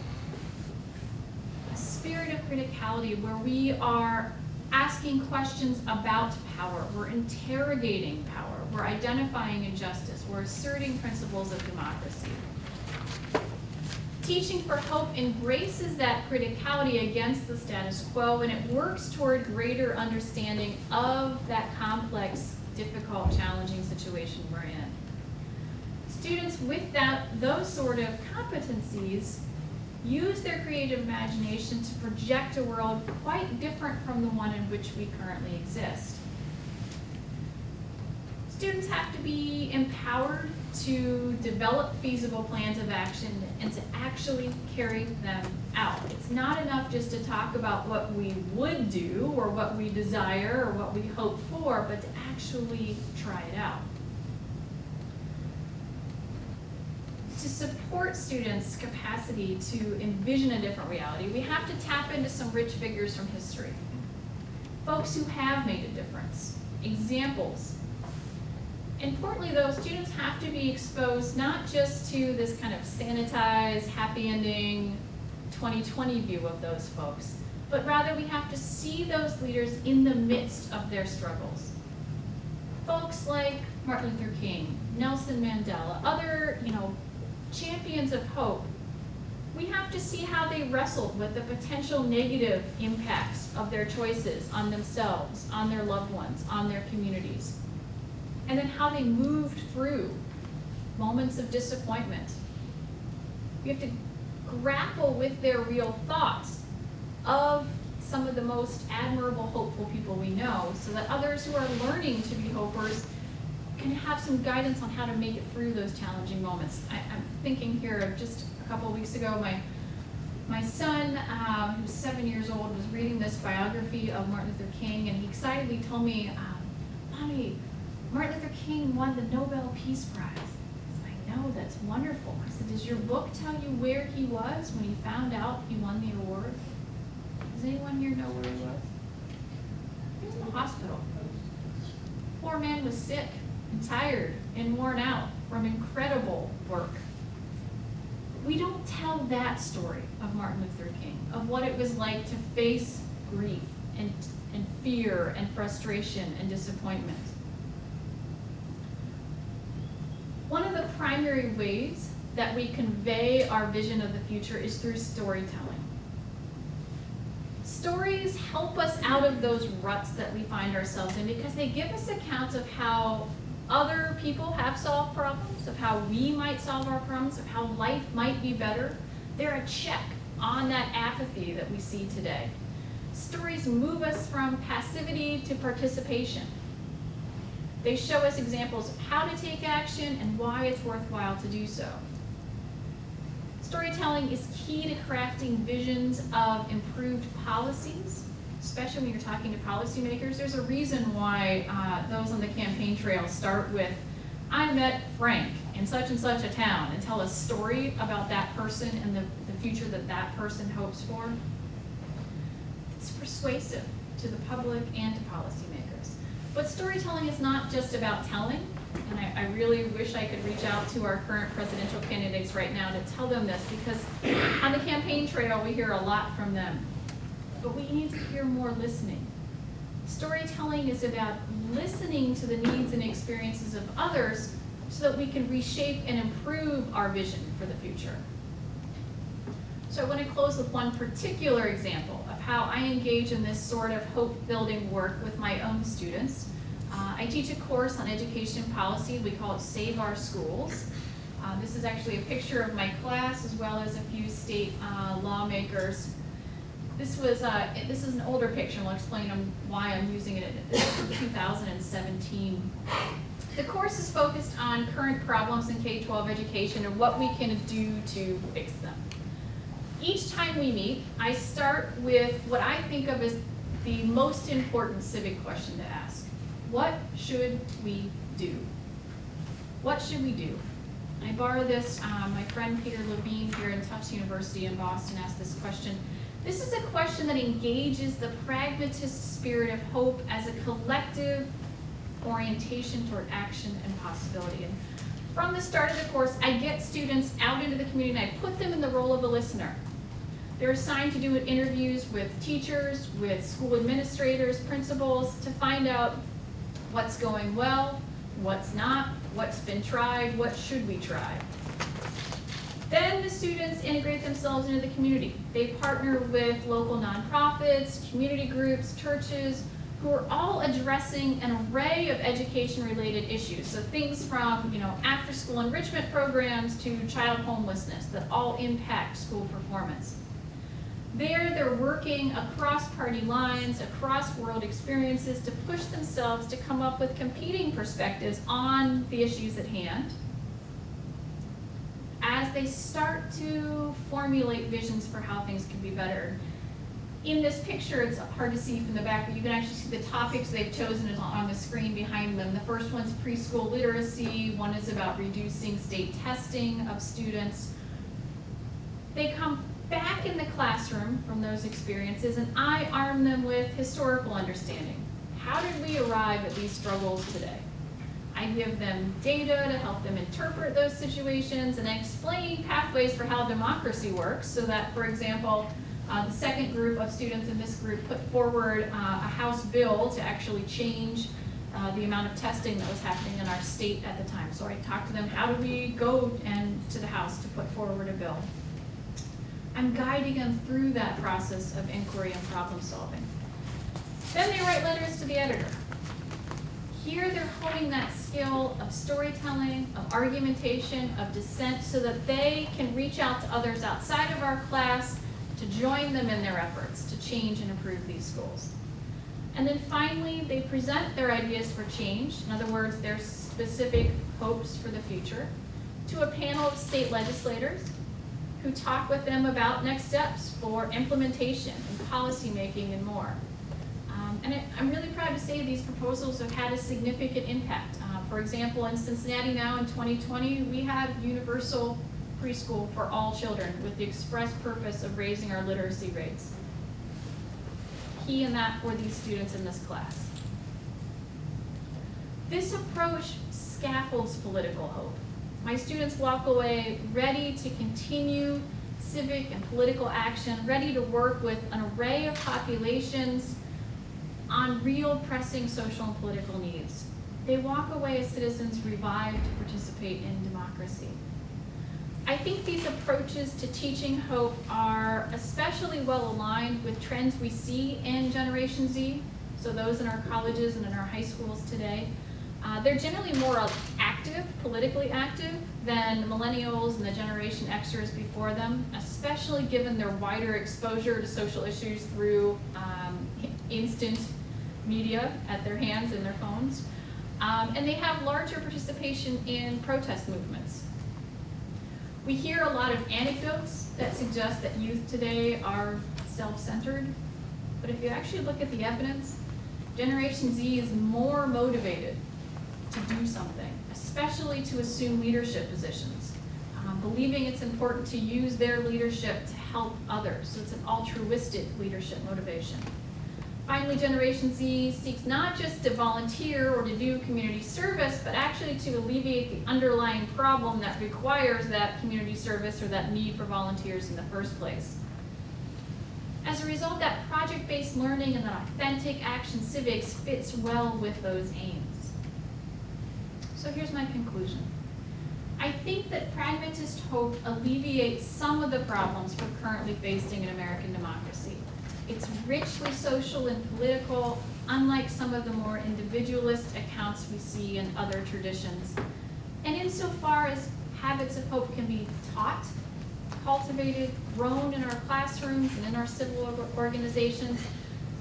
A spirit of criticality where we are asking questions about power, we're interrogating power, we're identifying injustice, we're asserting principles of democracy. Teaching for Hope embraces that criticality against the status quo, and it works toward greater understanding of that complex, difficult, challenging situation we're in. Students with those sort of competencies use their creative imagination to project a world quite different from the one in which we currently exist. Students have to be empowered to develop feasible plans of action and to actually carry them out. It's not enough just to talk about what we would do or what we desire or what we hope for, but to actually try it out. To support students' capacity to envision a different reality, we have to tap into some rich figures from history. Folks who have made a difference, examples. Importantly though, students have to be exposed not just to this kind of sanitized, happy ending, 2020 view of those folks, but rather we have to see those leaders in the midst of their struggles. Folks like Martin Luther King, Nelson Mandela, other, champions of hope. We have to see how they wrestled with the potential negative impacts of their choices on themselves, on their loved ones, on their communities. And then how they moved through moments of disappointment. We have to grapple with their real thoughts of some of the most admirable, hopeful people we know, so that others who are learning to be hopers can have some guidance on how to make it through those challenging moments. I'm thinking here of just a couple of weeks ago, my son, who's 7 years old, was reading this biography of Martin Luther King, and he excitedly told me, Mommy, Martin Luther King won the Nobel Peace Prize. I said, I know, that's wonderful. I said, does your book tell you where he was when he found out he won the award? Does anyone here know where he was? He was in the hospital. Poor man was sick and tired and worn out from incredible work. We don't tell that story of Martin Luther King, of what it was like to face grief and fear and frustration and disappointment. primary ways that we convey our vision of the future is through storytelling. Stories help us out of those ruts that we find ourselves in because they give us accounts of how other people have solved problems, of how we might solve our problems, of how life might be better. They're a check on that apathy that we see today. Stories move us from passivity to participation. They show us examples of how to take action and why it's worthwhile to do so. Storytelling is key to crafting visions of improved policies, especially when you're talking to policymakers. There's a reason why those on the campaign trail start with, I met Frank in such and such a town, and tell a story about that person and the future that that person hopes for. It's persuasive to the public and to policymakers. But storytelling is not just about telling, and I really wish I could reach out to our current presidential candidates right now to tell them this, because on the campaign trail we hear a lot from them. But we need to hear more listening. Storytelling is about listening to the needs and experiences of others so that we can reshape and improve our vision for the future. So I want to close with one particular example of how I engage in this sort of hope-building work with my own students. I teach a course on education policy. We call it Save Our Schools. This is actually a picture of my class as well as a few state lawmakers. This is an older picture, and I'll explain why I'm using it in 2017. The course is focused on current problems in K-12 education and what we can do to fix them. Each time we meet, I start with what I think of as the most important civic question to ask. What should we do? What should we do? I borrow this, my friend Peter Levine here in Tufts University in Boston asked this question. This is a question that engages the pragmatist spirit of hope as a collective orientation toward action and possibility. And from the start of the course, I get students out into the community and I put them in the role of a listener. They're assigned to do interviews with teachers, with school administrators, principals, to find out what's going well, what's not, what's been tried, what should we try. Then the students integrate themselves into the community. They partner with local nonprofits, community groups, churches, who are all addressing an array of education-related issues. So things from, after-school enrichment programs to child homelessness that all impact school performance. There, they're working across party lines, across world experiences to push themselves to come up with competing perspectives on the issues at hand. As they start to formulate visions for how things can be better. In this picture, it's hard to see from the back, but you can actually see the topics they've chosen on the screen behind them. The first one's preschool literacy, one is about reducing state testing of students. They come back in the classroom from those experiences, and I arm them with historical understanding. How did we arrive at these struggles today? I give them data to help them interpret those situations, and I explain pathways for how democracy works so that, for example, the second group of students in this group put forward a House bill to actually change the amount of testing that was happening in our state at the time. So I talked to them, how do we go to the House to put forward a bill? I'm guiding them through that process of inquiry and problem solving. Then they write letters to the editor. Here they're honing that skill of storytelling, of argumentation, of dissent, so that they can reach out to others outside of our class to join them in their efforts to change and improve these schools. And then finally, they present their ideas for change, in other words, their specific hopes for the future, to a panel of state legislators who talk with them about next steps for implementation and policy making and more. I'm really proud to say these proposals have had a significant impact. For example, in Cincinnati now in 2020, we have universal preschool for all children with the express purpose of raising our literacy rates. Key in that were these students in this class. This approach scaffolds political hope. My students walk away ready to continue civic and political action, ready to work with an array of populations on real pressing social and political needs. they walk away as citizens revived to participate in democracy. I think these approaches to teaching hope are especially well aligned with trends we see in Generation Z, so those in our colleges and in our high schools today. They're generally more active, politically active, than millennials and the Generation Xers before them, especially given their wider exposure to social issues through instant media at their hands and their phones. And they have larger participation in protest movements. We hear a lot of anecdotes that suggest that youth today are self-centered, but if you actually look at the evidence, Generation Z is more motivated to do something, especially to assume leadership positions, believing it's important to use their leadership to help others. So it's an altruistic leadership motivation. Finally, Generation Z seeks not just to volunteer or to do community service, but actually to alleviate the underlying problem that requires that community service or that need for volunteers in the first place. As a result, that project-based learning and that authentic action civics fits well with those aims. So here's my conclusion. I think that pragmatist hope alleviates some of the problems we're currently facing in American democracy. It's richly social and political, unlike some of the more individualist accounts we see in other traditions. And insofar as habits of hope can be taught, cultivated, grown in our classrooms and in our civil organizations,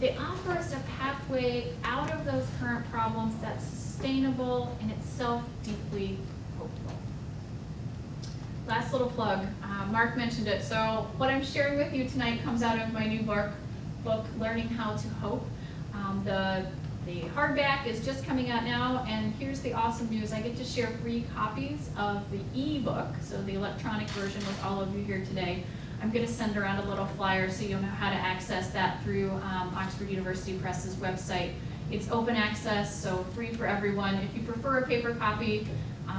they offer us a pathway out of those current problems that's sustainable and itself deeply hopeful. Last little plug, Mark mentioned it. So what I'm sharing with you tonight comes out of my new book, Learning How to Hope. The hardback is just coming out now, and here's the awesome news. I get to share free copies of the e-book, so the electronic version with all of you here today. I'm going to send around a little flyer so you'll know how to access that through Oxford University Press's website. It's open access, so free for everyone. If you prefer a paper copy,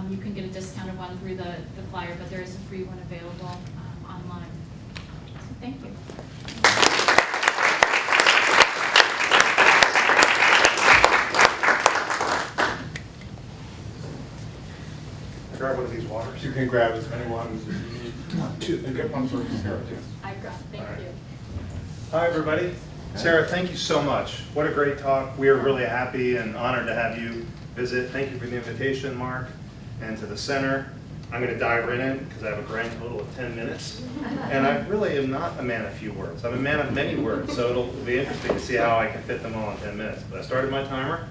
you can get a discounted one through the flyer, but there is a free one available online. So thank you. Grab one of these waters. You can grab as many waters as you need. Two, and get one for Sarah too. I got it. Thank you. Hi, everybody. Sarah, thank you so much. What a great talk. We are really happy and honored to have you visit. Thank you for the invitation, Mark, and to the center. I'm going to dive right in because I have a grand total of 10 minutes. And I really am not a man of few words. I'm a man of many words, so it'll be interesting to see how I can fit them all in 10 minutes. But I started my timer.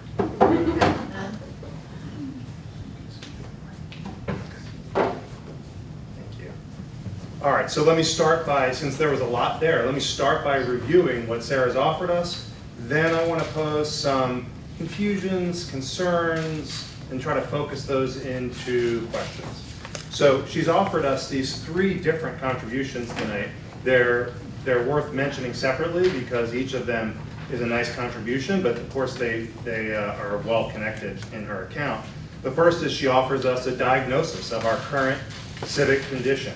All right, so let me start by, since there was a lot there, let me start by reviewing what Sarah's offered us. Then I want to pose some confusions, concerns, and try to focus those into questions. So she's offered us these three different contributions tonight. They're worth mentioning separately because each of them is a nice contribution, but of course they are well connected in her account. The first is she offers us a diagnosis of our current civic condition.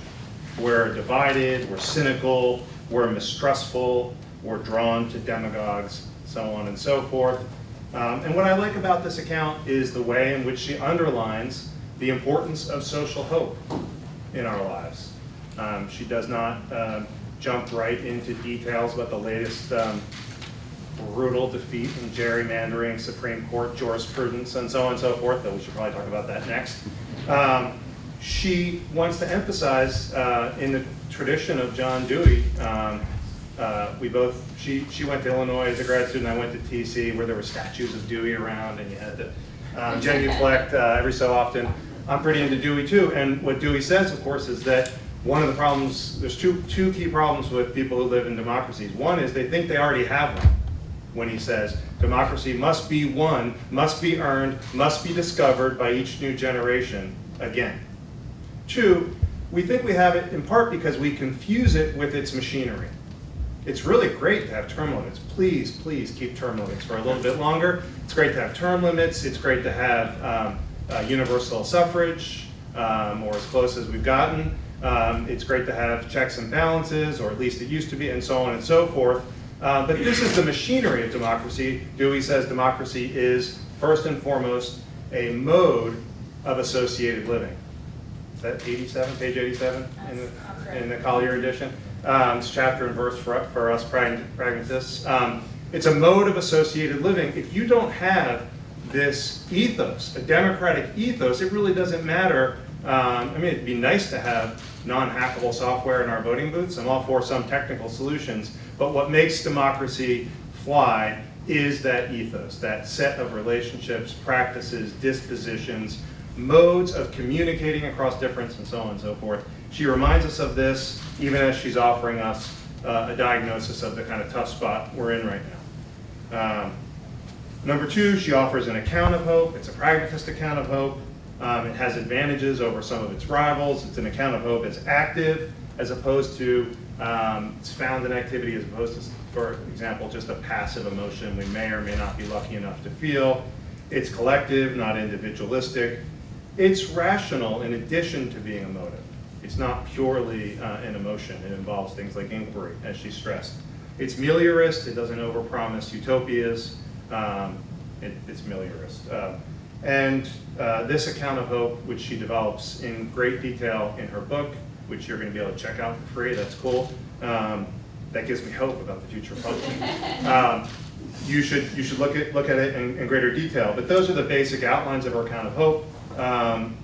We're divided, we're cynical, we're mistrustful, we're drawn to demagogues, so on and so forth. And what I like about this account is the way in which she underlines the importance of social hope in our lives. She does not jump right into details about the latest brutal defeat in gerrymandering, Supreme Court jurisprudence, and so on and so forth, though we should probably talk about that next. She wants to emphasize, in the tradition of John Dewey, she went to Illinois as a grad student, I went to TC, where there were statues of Dewey around, and you had to genuflect every so often. I'm pretty into Dewey too, and what Dewey says, of course, is that one of the problems, there's two key problems with people who live in democracies. One is they think they already have one, when he says democracy must be won, must be earned, must be discovered by each new generation again. Two, we think we have it in part because we confuse it with its machinery. It's really great to have term limits. Please, please keep term limits for a little bit longer. It's great to have term limits. It's great to have universal suffrage, or as close as we've gotten. It's great to have checks and balances, or at least it used to be, and so on and so forth. But this is the machinery of democracy. Dewey says democracy is, first and foremost, a mode of associated living. Is that 87, page 87 in the Collier edition? It's chapter and verse for us pragmatists. It's a mode of associated living. If you don't have this ethos, a democratic ethos, it really doesn't matter. I mean, it'd be nice to have non-hackable software in our voting booths. I'm all for some technical solutions, but what makes democracy fly is that ethos, that set of relationships, practices, dispositions, modes of communicating across difference, and so on and so forth. She reminds us of this even as she's offering us a diagnosis of the kind of tough spot we're in right now. Number two, she offers an account of hope. It's a pragmatist account of hope. It has advantages over some of its rivals. It's an account of hope. It's active as opposed to, it's found in activity as opposed to, for example, just a passive emotion we may or may not be lucky enough to feel. It's collective, not individualistic. It's rational in addition to being emotive. It's not purely an emotion. It involves things like inquiry, as she stressed. It's meliorist. It doesn't overpromise utopias. It's meliorist. And this account of hope, which she develops in great detail in her book, which you're going to be able to check out for free, that's cool. That gives me hope about the future of hope. You should look at it in greater detail. But those are the basic outlines of her account of hope,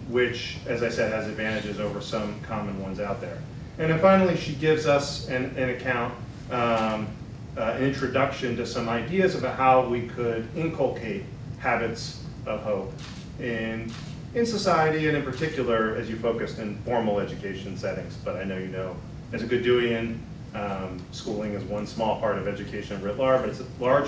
which, as I said, has advantages over some common ones out there. And then finally, she gives us an account, an introduction to some ideas about how we could inculcate habits of hope in society, and in particular, as you focused in formal education settings. But I know you know, as a good Deweyan, schooling is one small part of education writ large,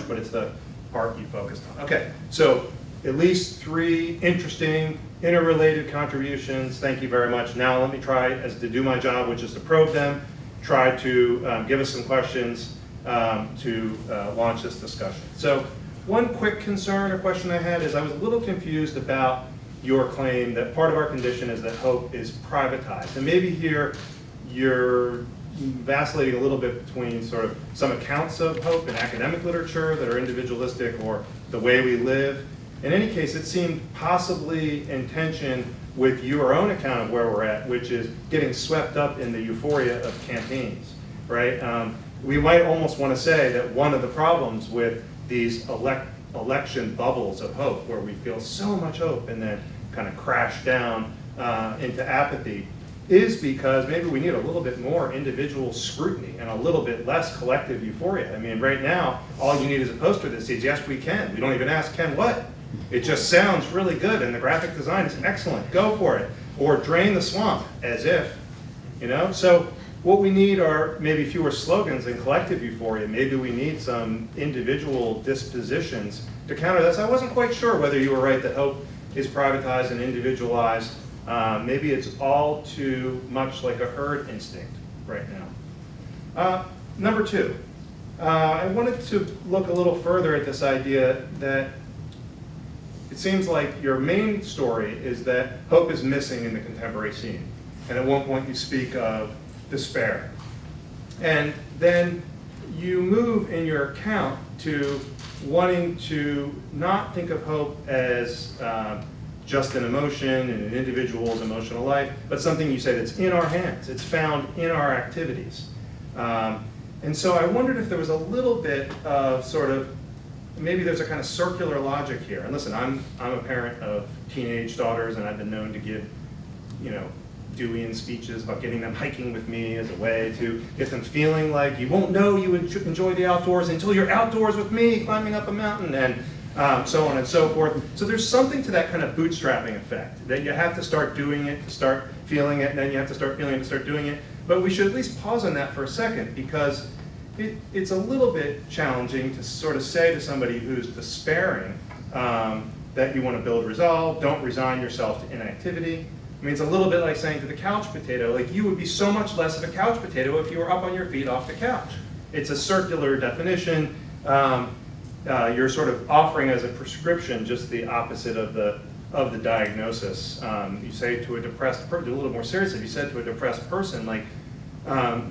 but it's the part you focused on. Okay, so at least 3 interesting, interrelated contributions. Thank you very much. Now let me try to do my job, which is to probe them, try to give us some questions to launch this discussion. So one quick concern or question I had is I was a little confused about your claim that part of our condition is that hope is privatized. And maybe here you're vacillating a little bit between sort of some accounts of hope in academic literature that are individualistic or the way we live. In any case, it seemed possibly in tension with your own account of where we're at, which is getting swept up in the euphoria of campaigns, right? We might almost want to say that one of the problems with these election bubbles of hope, where we feel so much hope and then kind of crash down into apathy, is because maybe we need a little bit more individual scrutiny and a little bit less collective euphoria. I mean, right now, all you need is a poster that says, yes, we can. We don't even ask, can what? It just sounds really good, and the graphic design is excellent. Go for it. Or drain the swamp, as if, you know? So what we need are maybe fewer slogans and collective euphoria. Maybe we need some individual dispositions to counter this. I wasn't quite sure whether you were right that hope is privatized and individualized. Maybe it's all too much like a herd instinct right now. Number 2, I wanted to look a little further at this idea that it seems like your main story is that hope is missing in the contemporary scene. And at one point you speak of despair. And then you move in your account to wanting to not think of hope as just an emotion in an individual's emotional life, but something you say that's in our hands. It's found in our activities. And so I wondered if there was a little bit of sort of, maybe there's a kind of circular logic here. And listen, I'm a parent of teenage daughters, and I've been known to give, Deweyan speeches about getting them hiking with me as a way to get them feeling like you won't know you enjoy the outdoors until you're outdoors with me climbing up a mountain, and so on and so forth. So there's something to that kind of bootstrapping effect, that you have to start doing it to start feeling it, and then you have to start feeling it to start doing it. But we should at least pause on that for a second, because it's a little bit challenging to sort of say to somebody who's despairing that you want to build resolve, don't resign yourself to inactivity. I mean, it's a little bit like saying to the couch potato, like, you would be so much less of a couch potato if you were up on your feet off the couch. It's a circular definition. You're sort of offering as a prescription just the opposite of the diagnosis. You say to a depressed person, a little more seriously, if you said to a depressed person, like,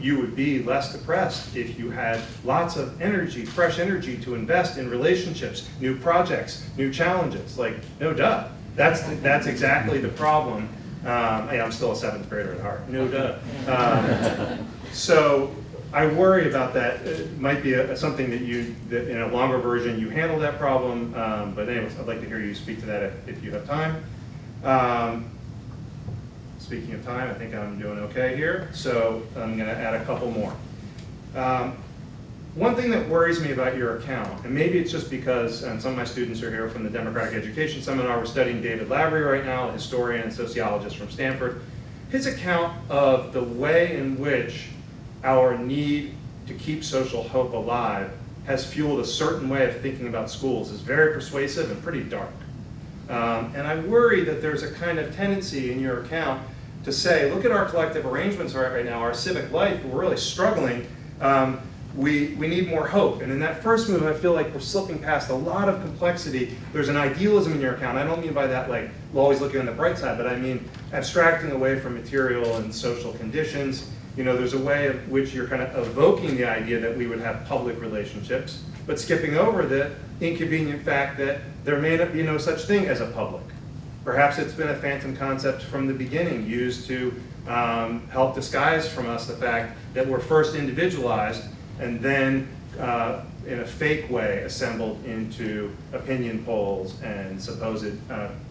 you would be less depressed if you had lots of energy, fresh energy to invest in relationships, new projects, new challenges. Like, no duh. That's exactly the problem. Hey, I'm still a 7th grader at heart. No duh. So I worry about that. It might be something that in a longer version you handle that problem. But anyways, I'd like to hear you speak to that if you have time. Speaking of time, I think I'm doing okay here. So I'm going to add a couple more. One thing that worries me about your account, and maybe it's just because some of my students are here from the Democratic Education Seminar. We're studying David Lavery right now, a historian and sociologist from Stanford. His account of the way in which our need to keep social hope alive has fueled a certain way of thinking about schools is very persuasive and pretty dark. And I worry that there's a kind of tendency in your account to say, look at our collective arrangements right now, our civic life, we're really struggling. We need more hope. And in that first move, I feel like we're slipping past a lot of complexity. There's an idealism in your account. I don't mean by that like always looking on the bright side, but I mean abstracting away from material and social conditions. There's a way of which you're kind of evoking the idea that we would have public relationships, but skipping over the inconvenient fact that there may not be no such thing as a public. Perhaps it's been a phantom concept from the beginning, used to help disguise from us the fact that we're first individualized and then in a fake way assembled into opinion polls and supposed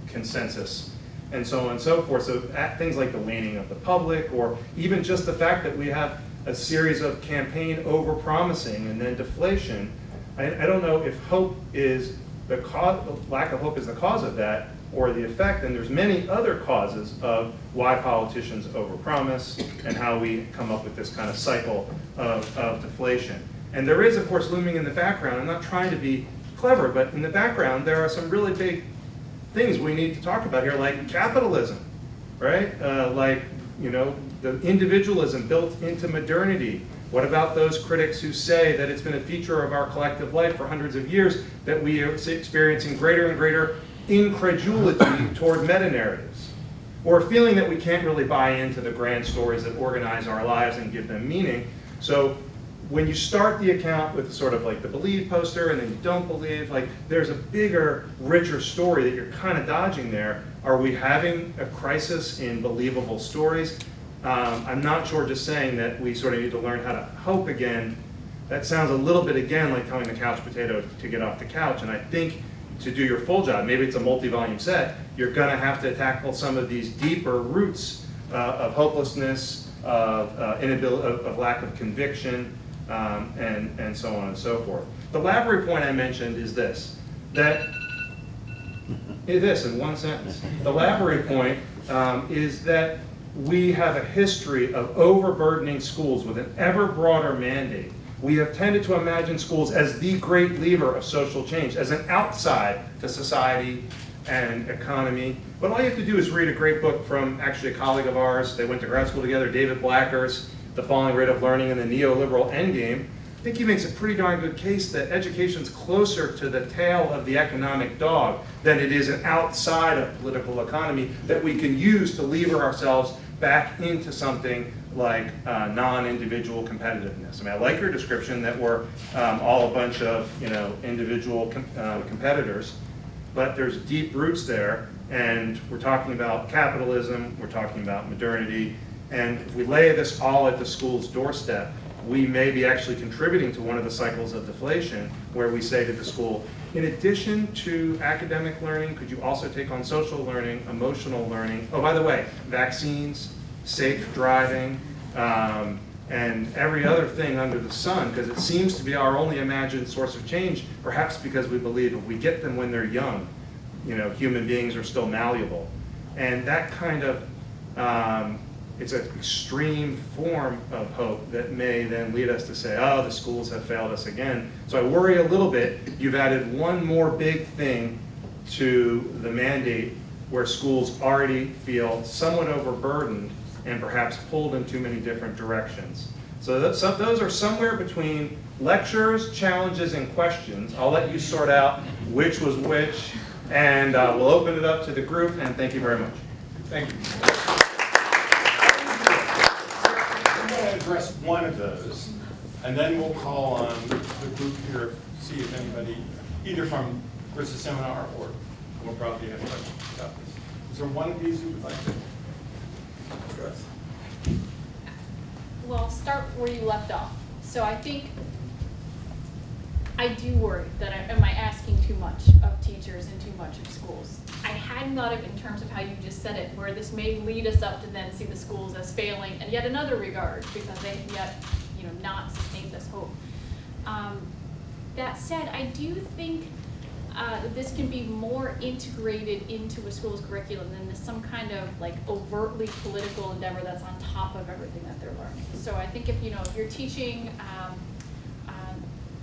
consensus and so on and so forth. So things like the waning of the public, or even just the fact that we have a series of campaign over-promising and then deflation. I don't know if hope is the cause, lack of hope is the cause of that, or the effect, and there's many other causes of why politicians overpromise and how we come up with this kind of cycle of deflation. And there is, of course, looming in the background. I'm not trying to be clever, but in the background there are some really big things we need to talk about here, like capitalism, right? The individualism built into modernity. What about those critics who say that it's been a feature of our collective life for hundreds of years that we are experiencing greater and greater incredulity toward meta-narratives, or a feeling that we can't really buy into the grand stories that organize our lives and give them meaning? So when you start the account with sort of like the believe poster and then you don't believe, like there's a bigger, richer story that you're kind of dodging there. Are we having a crisis in believable stories? I'm not sure just saying that we sort of need to learn how to hope again. That sounds a little bit again like telling the couch potato to get off the couch, and I think to do your full job, maybe it's a multi-volume set, you're going to have to tackle some of these deeper roots of hopelessness, of inability, of lack of conviction, and so on and so forth. The Lavery point I mentioned is this, in one sentence. The Lavery point is that we have a history of overburdening schools with an ever broader mandate. We have tended to imagine schools as the great lever of social change, as an outside to society and economy. But all you have to do is read a great book from actually a colleague of ours. They went to grad school together, David Blacker's The Falling Rate of Learning and the Neoliberal Endgame. I think he makes a pretty darn good case that education's closer to the tail of the economic dog than it is an outside of political economy that we can use to lever ourselves back into something like non-individual competitiveness. I mean, I like your description that we're all a bunch of individual competitors, but there's deep roots there, and we're talking about capitalism, we're talking about modernity, and if we lay this all at the school's doorstep, we may be actually contributing to one of the cycles of deflation where we say to the school, in addition to academic learning, could you also take on social learning, emotional learning? Oh, by the way, vaccines, safe driving, and every other thing under the sun, because it seems to be our only imagined source of change, perhaps because we believe if we get them when they're young, human beings are still malleable. And that kind of, it's an extreme form of hope that may then lead us to say, oh, the schools have failed us again. So I worry a little bit. You've added one more big thing to the mandate where schools already feel somewhat overburdened and perhaps pulled in too many different directions. So those are somewhere between lectures, challenges, and questions. I'll let you sort out which was which, and we'll open it up to the group, and thank you very much. Thank you. I'm going to address one of those, and then we'll call on the group here, see if anybody, either from Chris's seminar or We'll probably have questions about this. Is there one of these you would like to address? Well, start where you left off. So I think I do worry that am I asking too much of teachers and too much of schools? I hadn't thought of it in terms of how you just said it, where this may lead us up to then see the schools as failing in yet another regard because they have yet, not sustained this hope. That said, I do think that this can be more integrated into a school's curriculum than some kind of like overtly political endeavor that's on top of everything that they're learning. So I think if you're teaching,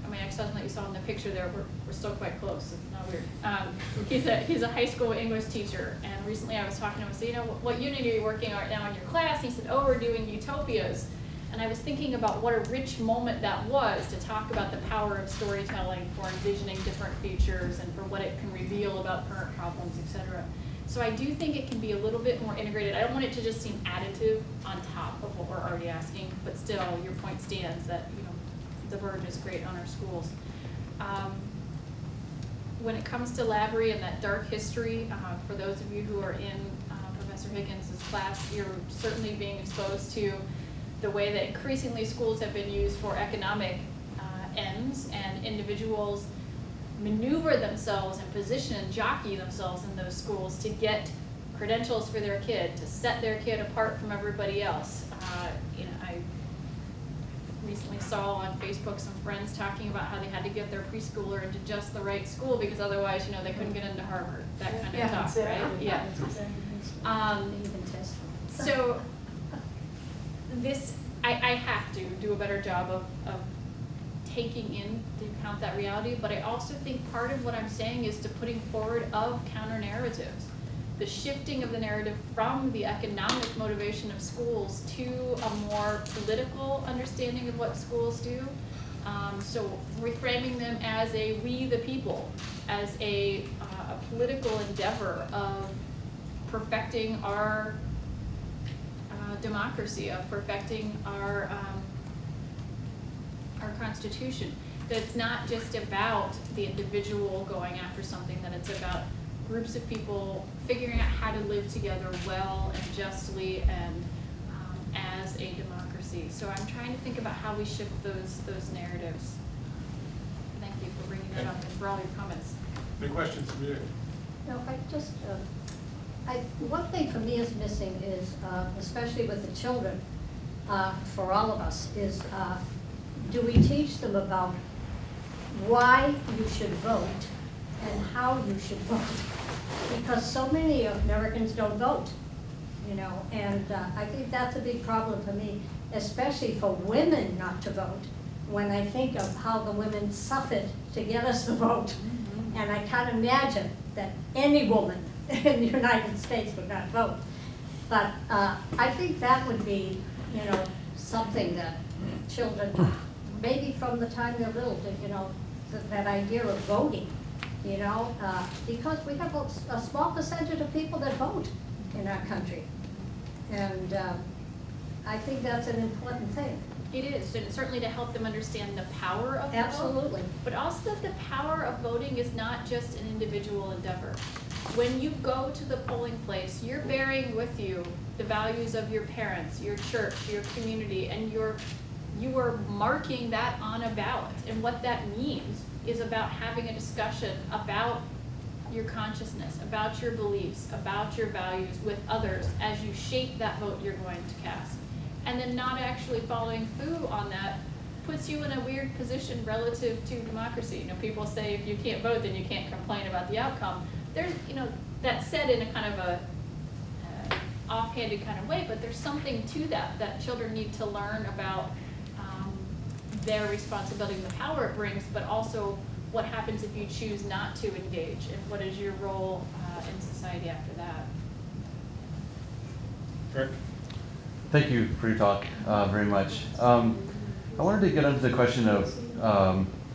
my ex-husband that you saw in the picture there, we're still quite close, it's not weird. He's a high school English teacher, and recently I was talking to him, I said, what unit are you working on now in your class? And he said, oh, we're doing utopias. And I was thinking about what a rich moment that was to talk about the power of storytelling for envisioning different futures and for what it can reveal about current problems, et cetera. So I do think it can be a little bit more integrated. I don't want it to just seem additive on top of what we're already asking, but still, your point stands that, the burden is great on our schools. When it comes to Lavery and that dark history, for those of you who are in Professor Higgins' class, you're certainly being exposed to the way that increasingly schools have been used for economic ends, and individuals maneuver themselves and position and jockey themselves in those schools to get credentials for their kid, to set their kid apart from everybody else. I recently saw on Facebook some friends talking about how they had to get their preschooler into just the right school because otherwise, they couldn't get into Harvard, that kind of talk, right? Yeah. So this, I have to do a better job of taking into account that reality, but I also think part of what I'm saying is to putting forward of counter narratives. The shifting of the narrative from the economic motivation of schools to a more political understanding of what schools do. So reframing them as a we the people, as a political endeavor of perfecting our democracy, of perfecting our Constitution. That it's not just about the individual going after something, that it's about groups of people figuring out how to live together well and justly and as a democracy. So I'm trying to think about how we shift those narratives. Thank you for bringing that up and for all your comments. Any questions from you? No, one thing for me is missing is, especially with the children, for all of us, is do we teach them about why you should vote and how you should vote? Because so many Americans don't vote, and I think that's a big problem for me, especially for women not to vote, when I think of how the women suffered to get us to vote. Mm-hmm. And I can't imagine that any woman in the United States would not vote. But I think that would be, something that children, maybe from the time they're little, that idea of voting. Because we have a small percentage of people that vote in our country. And I think that's an important thing. It is, and certainly to help them understand the power of the Absolutely. vote, but also that the power of voting is not just an individual endeavor. When you go to the polling place, you're bearing with you the values of your parents, your church, your community, and you are marking that on a ballot. And what that means is about having a discussion about your consciousness, about your beliefs, about your values with others as you shape that vote you're going to cast. And then not actually following through on that puts you in a weird position relative to democracy. People say if you can't vote, then you can't complain about the outcome. There's, that's said in a kind of a offhanded kind of way, but there's something to that children need to learn about their responsibility and the power it brings, but also what happens if you choose not to engage, and what is your role in society after that. Rick? Thank you for your talk very much. I wanted to get into the question of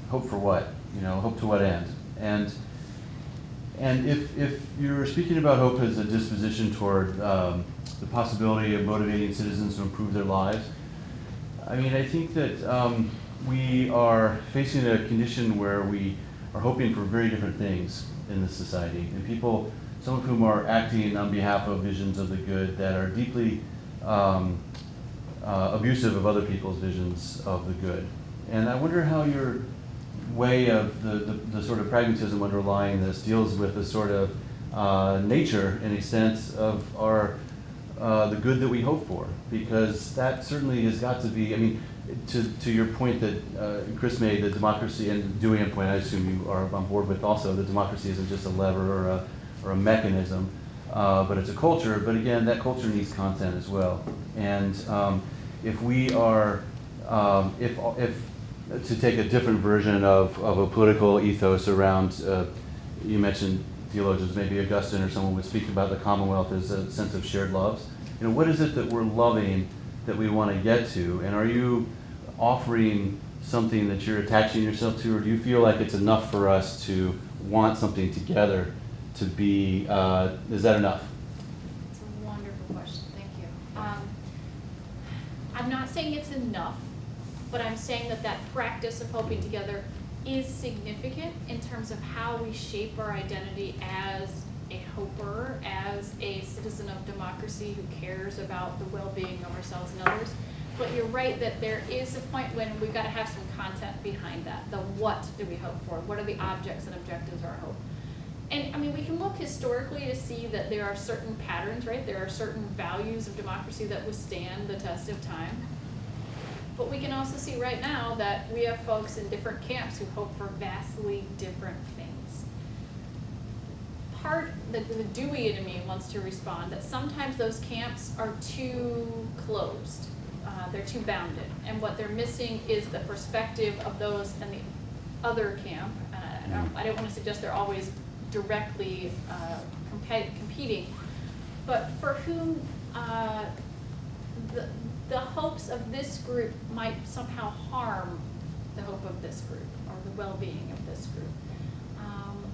hope for what, hope to what end? And if you're speaking about hope as a disposition toward the possibility of motivating citizens to improve their lives, I think that we are facing a condition where we are hoping for very different things in this society, and people, some of whom are acting on behalf of visions of the good that are deeply abusive of other people's visions of the good. And I wonder how your way of the sort of pragmatism underlying this deals with the sort of nature and extent of our the good that we hope for, because that certainly has got to be, I mean, to your point that Chris made, the democracy, and Dewey's point, I assume you are on board with also, the democracy isn't just a lever or a mechanism, but it's a culture. But again, that culture needs content as well. And if we are, if to take a different version of a political ethos around, you mentioned theologians, maybe Augustine or someone would speak about the Commonwealth as a sense of shared loves. You know, what is it that we're loving that we want to get to? And are you offering something that you're attaching yourself to, or do you feel like it's enough for us to want something together to be, is that enough? It's a wonderful question, thank you. I'm not saying it's enough, but I'm saying that that practice of hoping together is significant in terms of how we shape our identity as a hoper, as a citizen of democracy who cares about the well-being of ourselves and others. But you're right that there is a point when we've got to have some content behind that. The what do we hope for? What are the objects and objectives of our hope? And I mean, we can look historically to see that there are certain patterns, right? There are certain values of democracy that withstand the test of time. But we can also see right now that we have folks in different camps who hope for vastly different things. The Dewey in me wants to respond that sometimes those camps are too closed. They're too bounded. And what they're missing is the perspective of those in the other camp. I don't want to suggest they're always directly competing, but for whom the hopes of this group might somehow harm the hope of this group or the well-being of this group,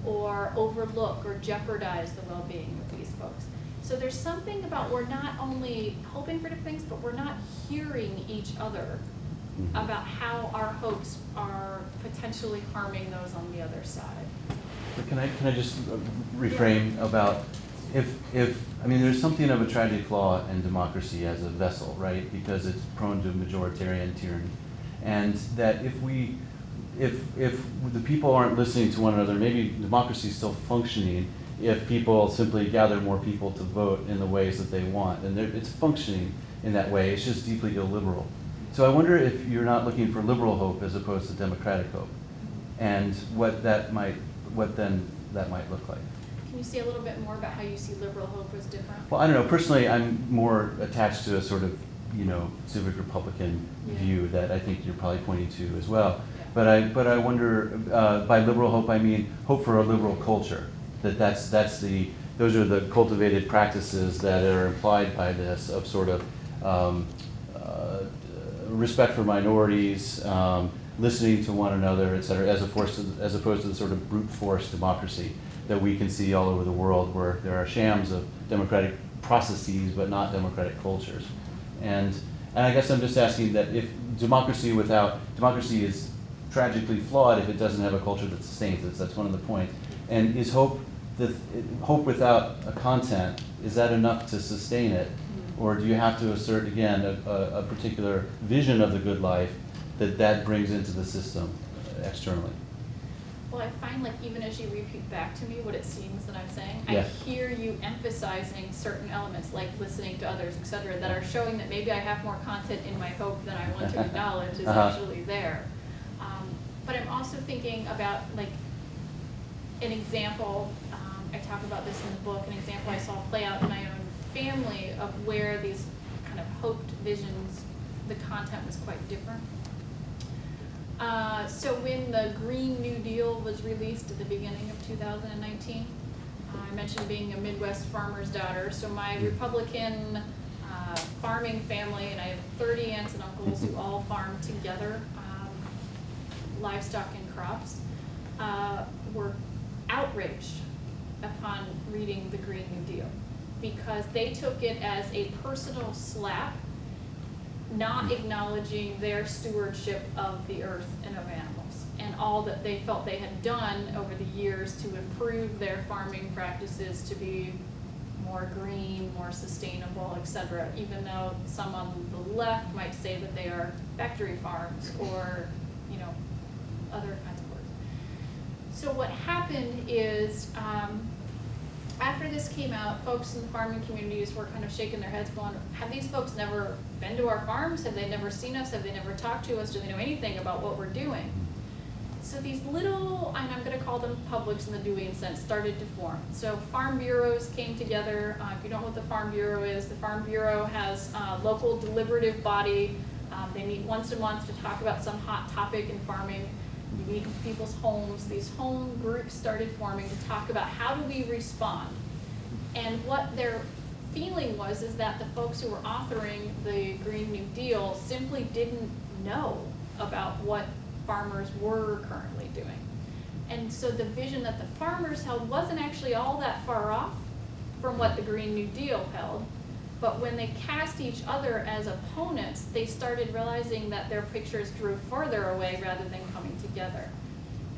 or overlook or jeopardize the well-being of these folks. So there's something about we're not only hoping for different things, but we're not hearing each other about how our hopes are potentially harming those on the other side. But can I just reframe about if I mean, there's something of a tragic flaw in democracy as a vessel, right? Because it's prone to majoritarian tyranny, and that if the people aren't listening to one another, maybe democracy is still functioning if people simply gather more people to vote in the ways that they want, and it's functioning in that way. It's just deeply illiberal. So I wonder if you're not looking for liberal hope as opposed to democratic hope, and what then that might look like. Can you say a little bit more about how you see liberal hope as different? Well, I don't know. Personally, I'm more attached to a sort of, civic Republican view that I think you're probably pointing to as well. Yeah. But I wonder, by liberal hope, I mean hope for a liberal culture. Those are the cultivated practices that are implied by this of sort of respect for minorities, listening to one another, et cetera, as opposed to the sort of brute force democracy that we can see all over the world, where there are shams of democratic processes but not democratic cultures. And I guess I'm just asking that if democracy is tragically flawed if it doesn't have a culture that sustains it. That's one of the points. And is hope without a content, is that enough to sustain it? Or do you have to assert, again, a particular vision of the good life that brings into the system externally? Well, I find, like, even as you repeat back to me what it seems that I'm saying, Yeah. I hear you emphasizing certain elements, like listening to others, et cetera, that are showing that maybe I have more content in my hope than I want to acknowledge is actually there. But I'm also thinking about, like, an example, I talk about this in the book, an example I saw play out in my own family of where these kind of hoped visions, the content was quite different. So when the Green New Deal was released at the beginning of 2019, I mentioned being a Midwest farmer's daughter, so my Republican farming family, and I have 30 aunts and uncles who all farm together, livestock and crops, were outraged upon reading the Green New Deal because they took it as a personal slap not acknowledging their stewardship of the earth and of animals, and all that they felt they had done over the years to improve their farming practices to be more green, more sustainable, etc., even though some on the left might say that they are factory farms or, you know, other kinds of words. So what happened is, after this came out, folks in the farming communities were kind of shaking their heads going, have these folks never been to our farms? Have they never seen us? Have they never talked to us? Do they know anything about what we're doing? So these little, and I'm going to call them publics in the Deweyan sense, started to form. So farm bureaus came together. If you don't know what the Farm Bureau is, the Farm Bureau has a local deliberative body. They meet once a month to talk about some hot topic in farming. You meet in people's homes. These home groups started forming to talk about how do we respond. And what their feeling was is that the folks who were authoring the Green New Deal simply didn't know about what farmers were currently doing. And so the vision that the farmers held wasn't actually all that far off from what the Green New Deal held. But when they cast each other as opponents, they started realizing that their pictures drew further away rather than coming together.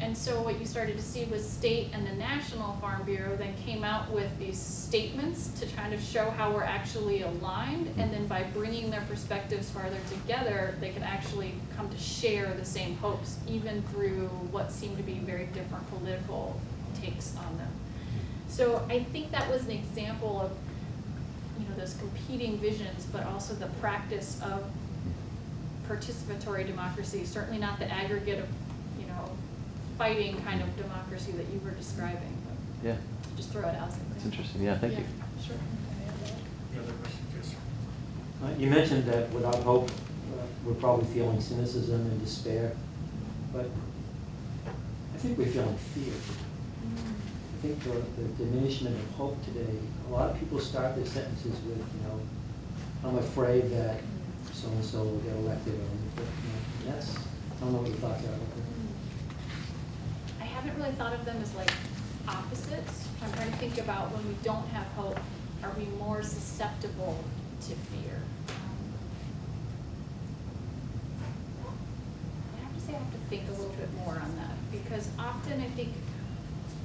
And so what you started to see was state and the National Farm Bureau then came out with these statements to kind of show how we're actually aligned, and then by bringing their perspectives farther together, they could actually come to share the same hopes, even through what seemed to be very different political takes on them. So I think that was an example of, you know, those competing visions, but also the practice of participatory democracy, certainly not the aggregate of, you know, fighting kind of democracy that you were describing. But Yeah, just throw it out there. that's interesting. Yeah, thank you. Sure. Any other questions? Yes. You mentioned that without hope, we're probably feeling cynicism and despair, but I think we're feeling fear. I think the diminishment of hope today, a lot of people start their sentences with, you know, I'm afraid that so-and-so will get elected, or, you know, that's, I don't know what your thoughts are about that. I haven't really thought of them as like opposites. I'm trying to think about when we don't have hope, are we more susceptible to fear? I have to say I have to think a little bit more on that, because often I think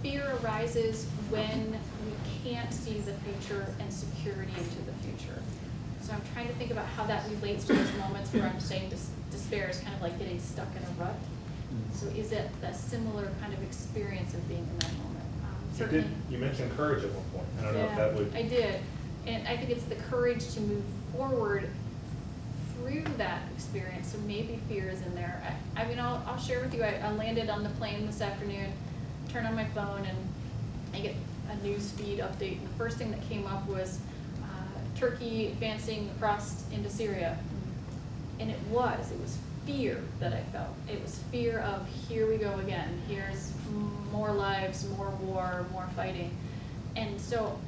fear arises when we can't see the future and security into the future. So I'm trying to think about how that relates to those moments where I'm saying despair is kind of like getting stuck in a rut. So is it a similar kind of experience of being in that moment? Certainly. You mentioned courage at one point. I don't know if that would. I did. And I think it's the courage to move forward through that experience. So maybe fear is in there. I mean, I'll share with you, I landed on the plane this afternoon, turn on my phone, and I get a news feed update. And the first thing that came up was Turkey advancing across into Syria. And it was fear that I felt. It was fear of, here we go again. Here's more lives, more war, more fighting. And so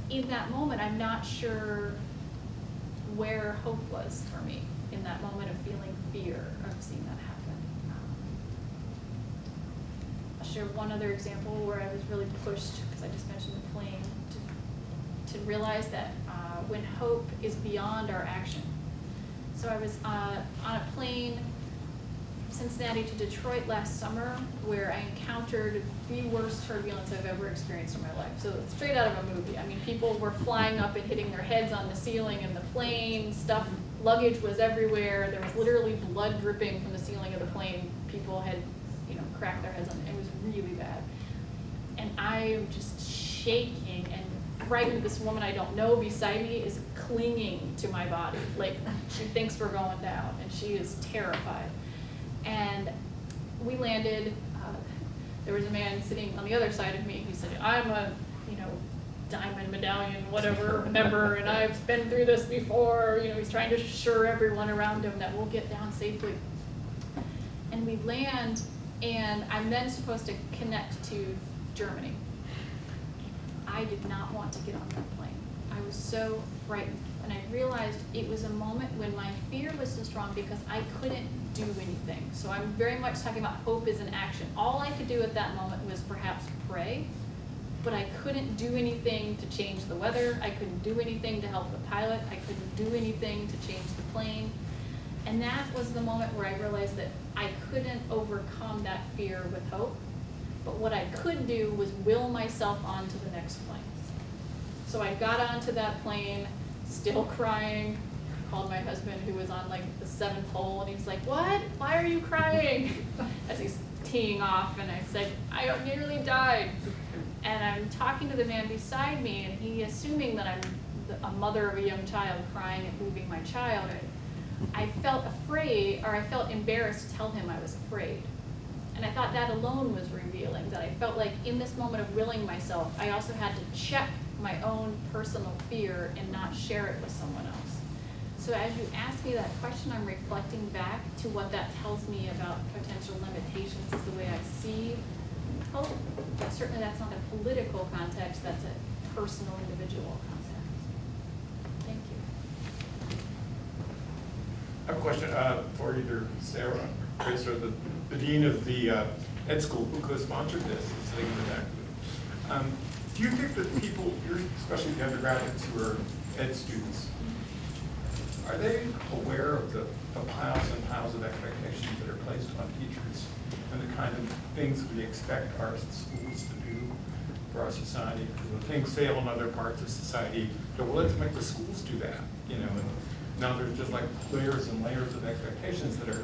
in that moment, I'm not sure where hope was for me in that moment of feeling fear of seeing that happen. I'll share one other example where I was really pushed, because I just mentioned the plane, to realize that when hope is beyond our action. So I was on a plane from Cincinnati to Detroit last summer, where I encountered the worst turbulence I've ever experienced in my life. So it's straight out of a movie. I mean, people were flying up and hitting their heads on the ceiling in the plane, luggage was everywhere. There was literally blood dripping from the ceiling of the plane. People had, you know, cracked their heads on it. It was really bad. And I am just shaking and frightened. This woman I don't know beside me is clinging to my body. Like, she thinks we're going down, and she is terrified. And we landed. There was a man sitting on the other side of me. He said, I'm a, you know, diamond medallion, whatever, member, and I've been through this before. You know, he's trying to assure everyone around him that we'll get down safely. And we land, and I'm then supposed to connect to Germany. I did not want to get on that plane. I was so frightened. And I realized it was a moment when my fear was so strong because I couldn't do anything. So I'm very much talking about hope as an action. All I could do at that moment was perhaps pray, but I couldn't do anything to change the weather. I couldn't do anything to help the pilot. I couldn't do anything to change the plane. And that was the moment where I realized that I couldn't overcome that fear with hope. But what I could do was will myself onto the next plane. So I got onto that plane, still crying, called my husband who was on like the 7th hole, and he's like, "What? Why are you crying?" As he's teeing off, and I said, "I nearly died." And I'm talking to the man beside me, and he, assuming that I'm a mother of a young child crying and moving my child, I felt afraid, or I felt embarrassed to tell him I was afraid. And I thought that alone was revealing, that I felt like in this moment of willing myself, I also had to check my own personal fear and not share it with someone else. So as you ask me that question, I'm reflecting back to what that tells me about potential limitations, is the way I see hope. But certainly that's not a political context, that's a personal, individual context. Thank you. I have a question for either Sarah or Chris, or the dean of the ed school who co-sponsored this, is sitting in the back. Do you think that people, especially the undergraduates who are ed students, are they aware of the piles and piles of expectations that are placed on teachers and the kind of things we expect our schools to do for our society? Because when things fail in other parts of society, so, well, let's make the schools do that, you know. And now there's just like layers and layers of expectations that are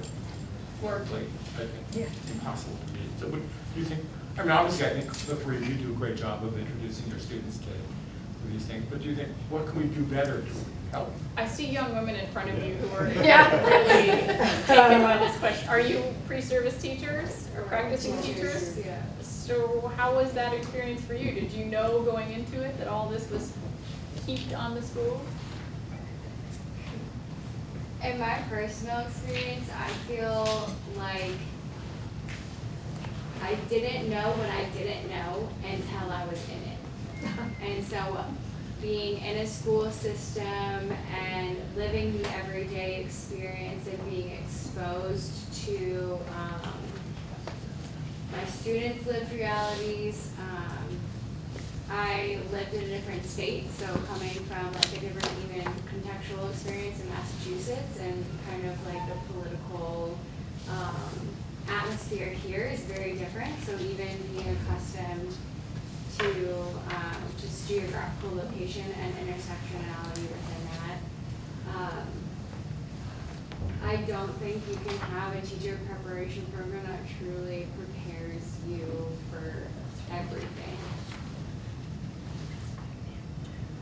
largely, I think, impossible to meet. So what do you think? I mean, obviously, I think the three of you do a great job of introducing your students to these things, but do you think, what can we do better to help? I see young women in front of you who are really taking on this question. Are you pre-service teachers or practicing teachers? Yeah. So how was that experience for you? Did you know going into it that all this was heaped on the school? In my personal experience, I feel like I didn't know what I didn't know until I was in it. And so being in a school system and living the everyday experience and being exposed to my students' lived realities. I lived in a different state, so coming from like a different even contextual experience in Massachusetts, and kind of like the political atmosphere here is very different. So even being accustomed to just geographical location and intersectionality within that. I don't think you can have a teacher preparation program that truly prepares you for everything.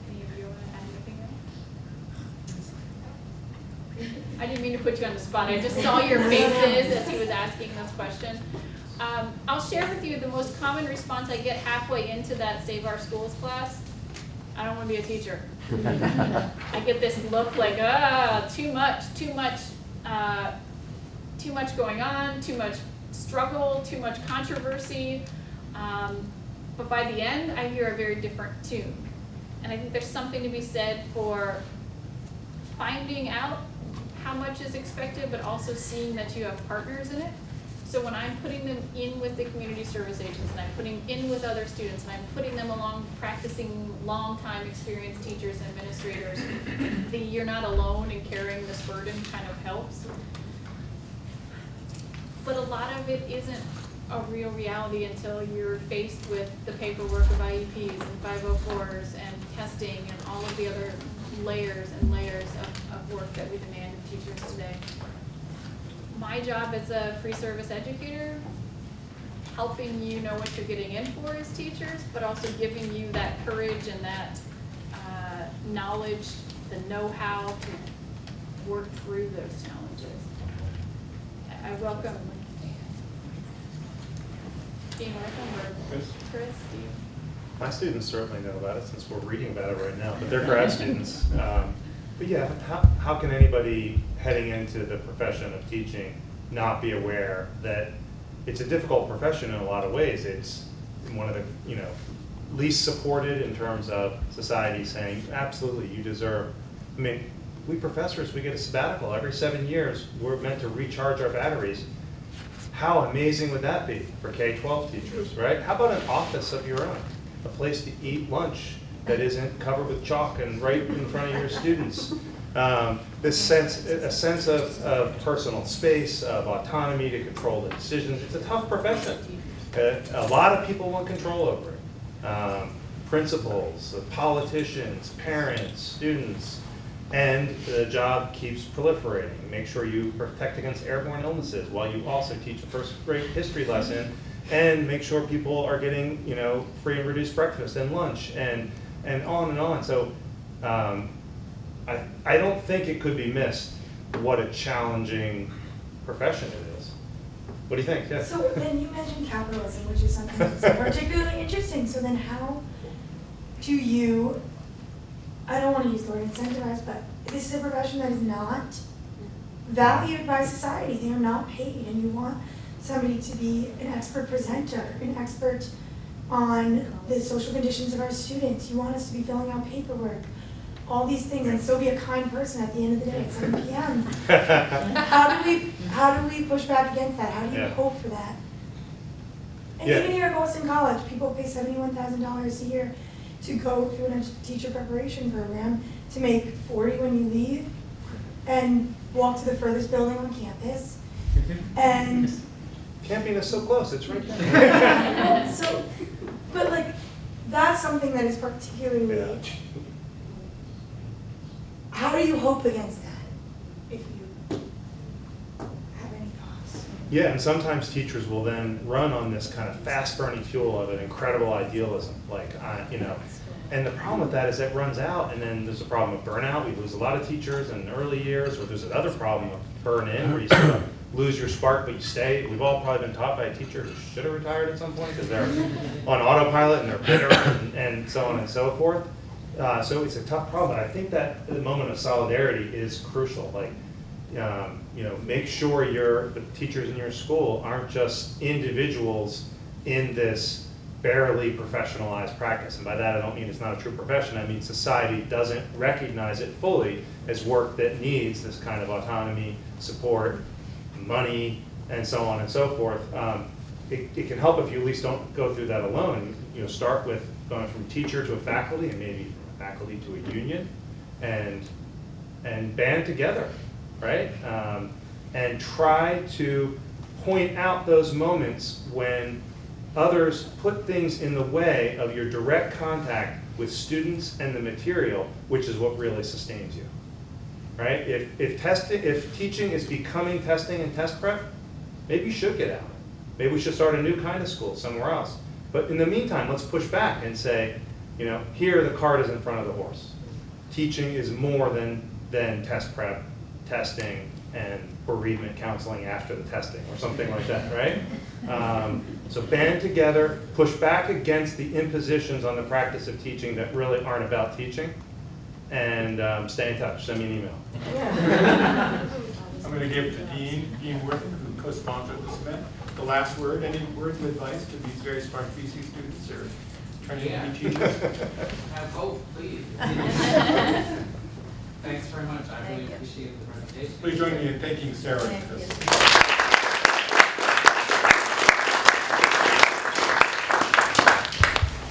Any of you want to add anything else? I didn't mean to put you on the spot. I just saw your faces as he was asking this question. I'll share with you the most common response I get halfway into that Save Our Schools class. I don't want to be a teacher. I get this look like, too much going on, too much struggle, too much controversy. But by the end, I hear a very different tune. And I think there's something to be said for finding out how much is expected, but also seeing that you have partners in it. So when I'm putting them in with the community service agents, and I'm putting in with other students, and I'm putting them along practicing long-time experienced teachers and administrators, the you're not alone in carrying this burden kind of helps. But a lot of it isn't a real reality until you're faced with the paperwork of IEPs and 504s and testing and all of the other layers and layers of work that we demand of teachers today. My job as a pre-service educator, helping you know what you're getting in for as teachers, but also giving you that courage and that knowledge, the know-how to work through those challenges. I welcome Dean Markham or Chris. My students certainly know about it since we're reading about it right now, but they're grad students. But yeah, how can anybody heading into the profession of teaching not be aware that it's a difficult profession in a lot of ways? It's one of the least supported in terms of society saying, absolutely, you deserve. I mean, we professors, we get a sabbatical every 7 years. We're meant to recharge our batteries. How amazing would that be for K-12 teachers, right? How about an office of your own? a place to eat lunch that isn't covered with chalk and right in front of your students. A sense of personal space, of autonomy to control the decisions. It's a tough profession. A lot of people want control over it. Principals, politicians, parents, students, and the job keeps proliferating. Make sure you protect against airborne illnesses while you also teach a first-grade history lesson, and make sure people are getting, free and reduced breakfast and lunch, and on and on. So I don't think it could be missed what a challenging profession it is. What do you think? Yeah. So then you mentioned capitalism, which is something that's particularly interesting. So then how do you, I don't want to use the word incentivize, but this is a profession that is not valued by society. They are not paid, and you want somebody to be an expert presenter, an expert on the social conditions of our students. You want us to be filling out paperwork, all these things, and still be a kind person at the end of the day at 7 p.m. How do we push back against that? How do you hope for that? And even here at Boston College, people pay $71,000 a year to go through a teacher preparation program to make $40 when you leave and walk to the furthest building on campus. And Camping is so close, it's right there. well, but like, that's something that is particularly, how do you hope against that, if you have any thoughts? Yeah, and sometimes teachers will then run on this kind of fast-burning fuel of an incredible idealism, and the problem with that is it runs out, and then there's a problem of burnout. We lose a lot of teachers in the early years, or there's another problem of burn-in, where you sort of lose your spark, but you stay. We've all probably been taught by a teacher who should have retired at some point because they're on autopilot and they're bitter and so on and so forth. So it's a tough problem, but I think that the moment of solidarity is crucial. Make sure the teachers in your school aren't just individuals in this barely professionalized practice. And by that, I don't mean it's not a true profession. I mean society doesn't recognize it fully as work that needs this kind of autonomy, support, money, and so on and so forth. It can help if you at least don't go through that alone. Start with going from teacher to a faculty, and maybe from a faculty to a union, and band together, right? And try to point out those moments when others put things in the way of your direct contact with students and the material, which is what really sustains you, right? If teaching is becoming testing and test prep, maybe you should get out. Maybe we should start a new kind of school somewhere else. But in the meantime, let's push back and say, here the cart is in front of the horse. Teaching is more than test prep, testing, and bereavement counseling after the testing, or something like that, right? So band together, push back against the impositions on the practice of teaching that really aren't about teaching, and stay in touch. Send me an email. I'm going to give to Dean Worth, who co-sponsored this event, the last word. Any words of advice to these very smart BC students or trying to be teachers? Have hope, please. Thanks very much. I really appreciate the presentation. Please join me in thanking Sarah for this.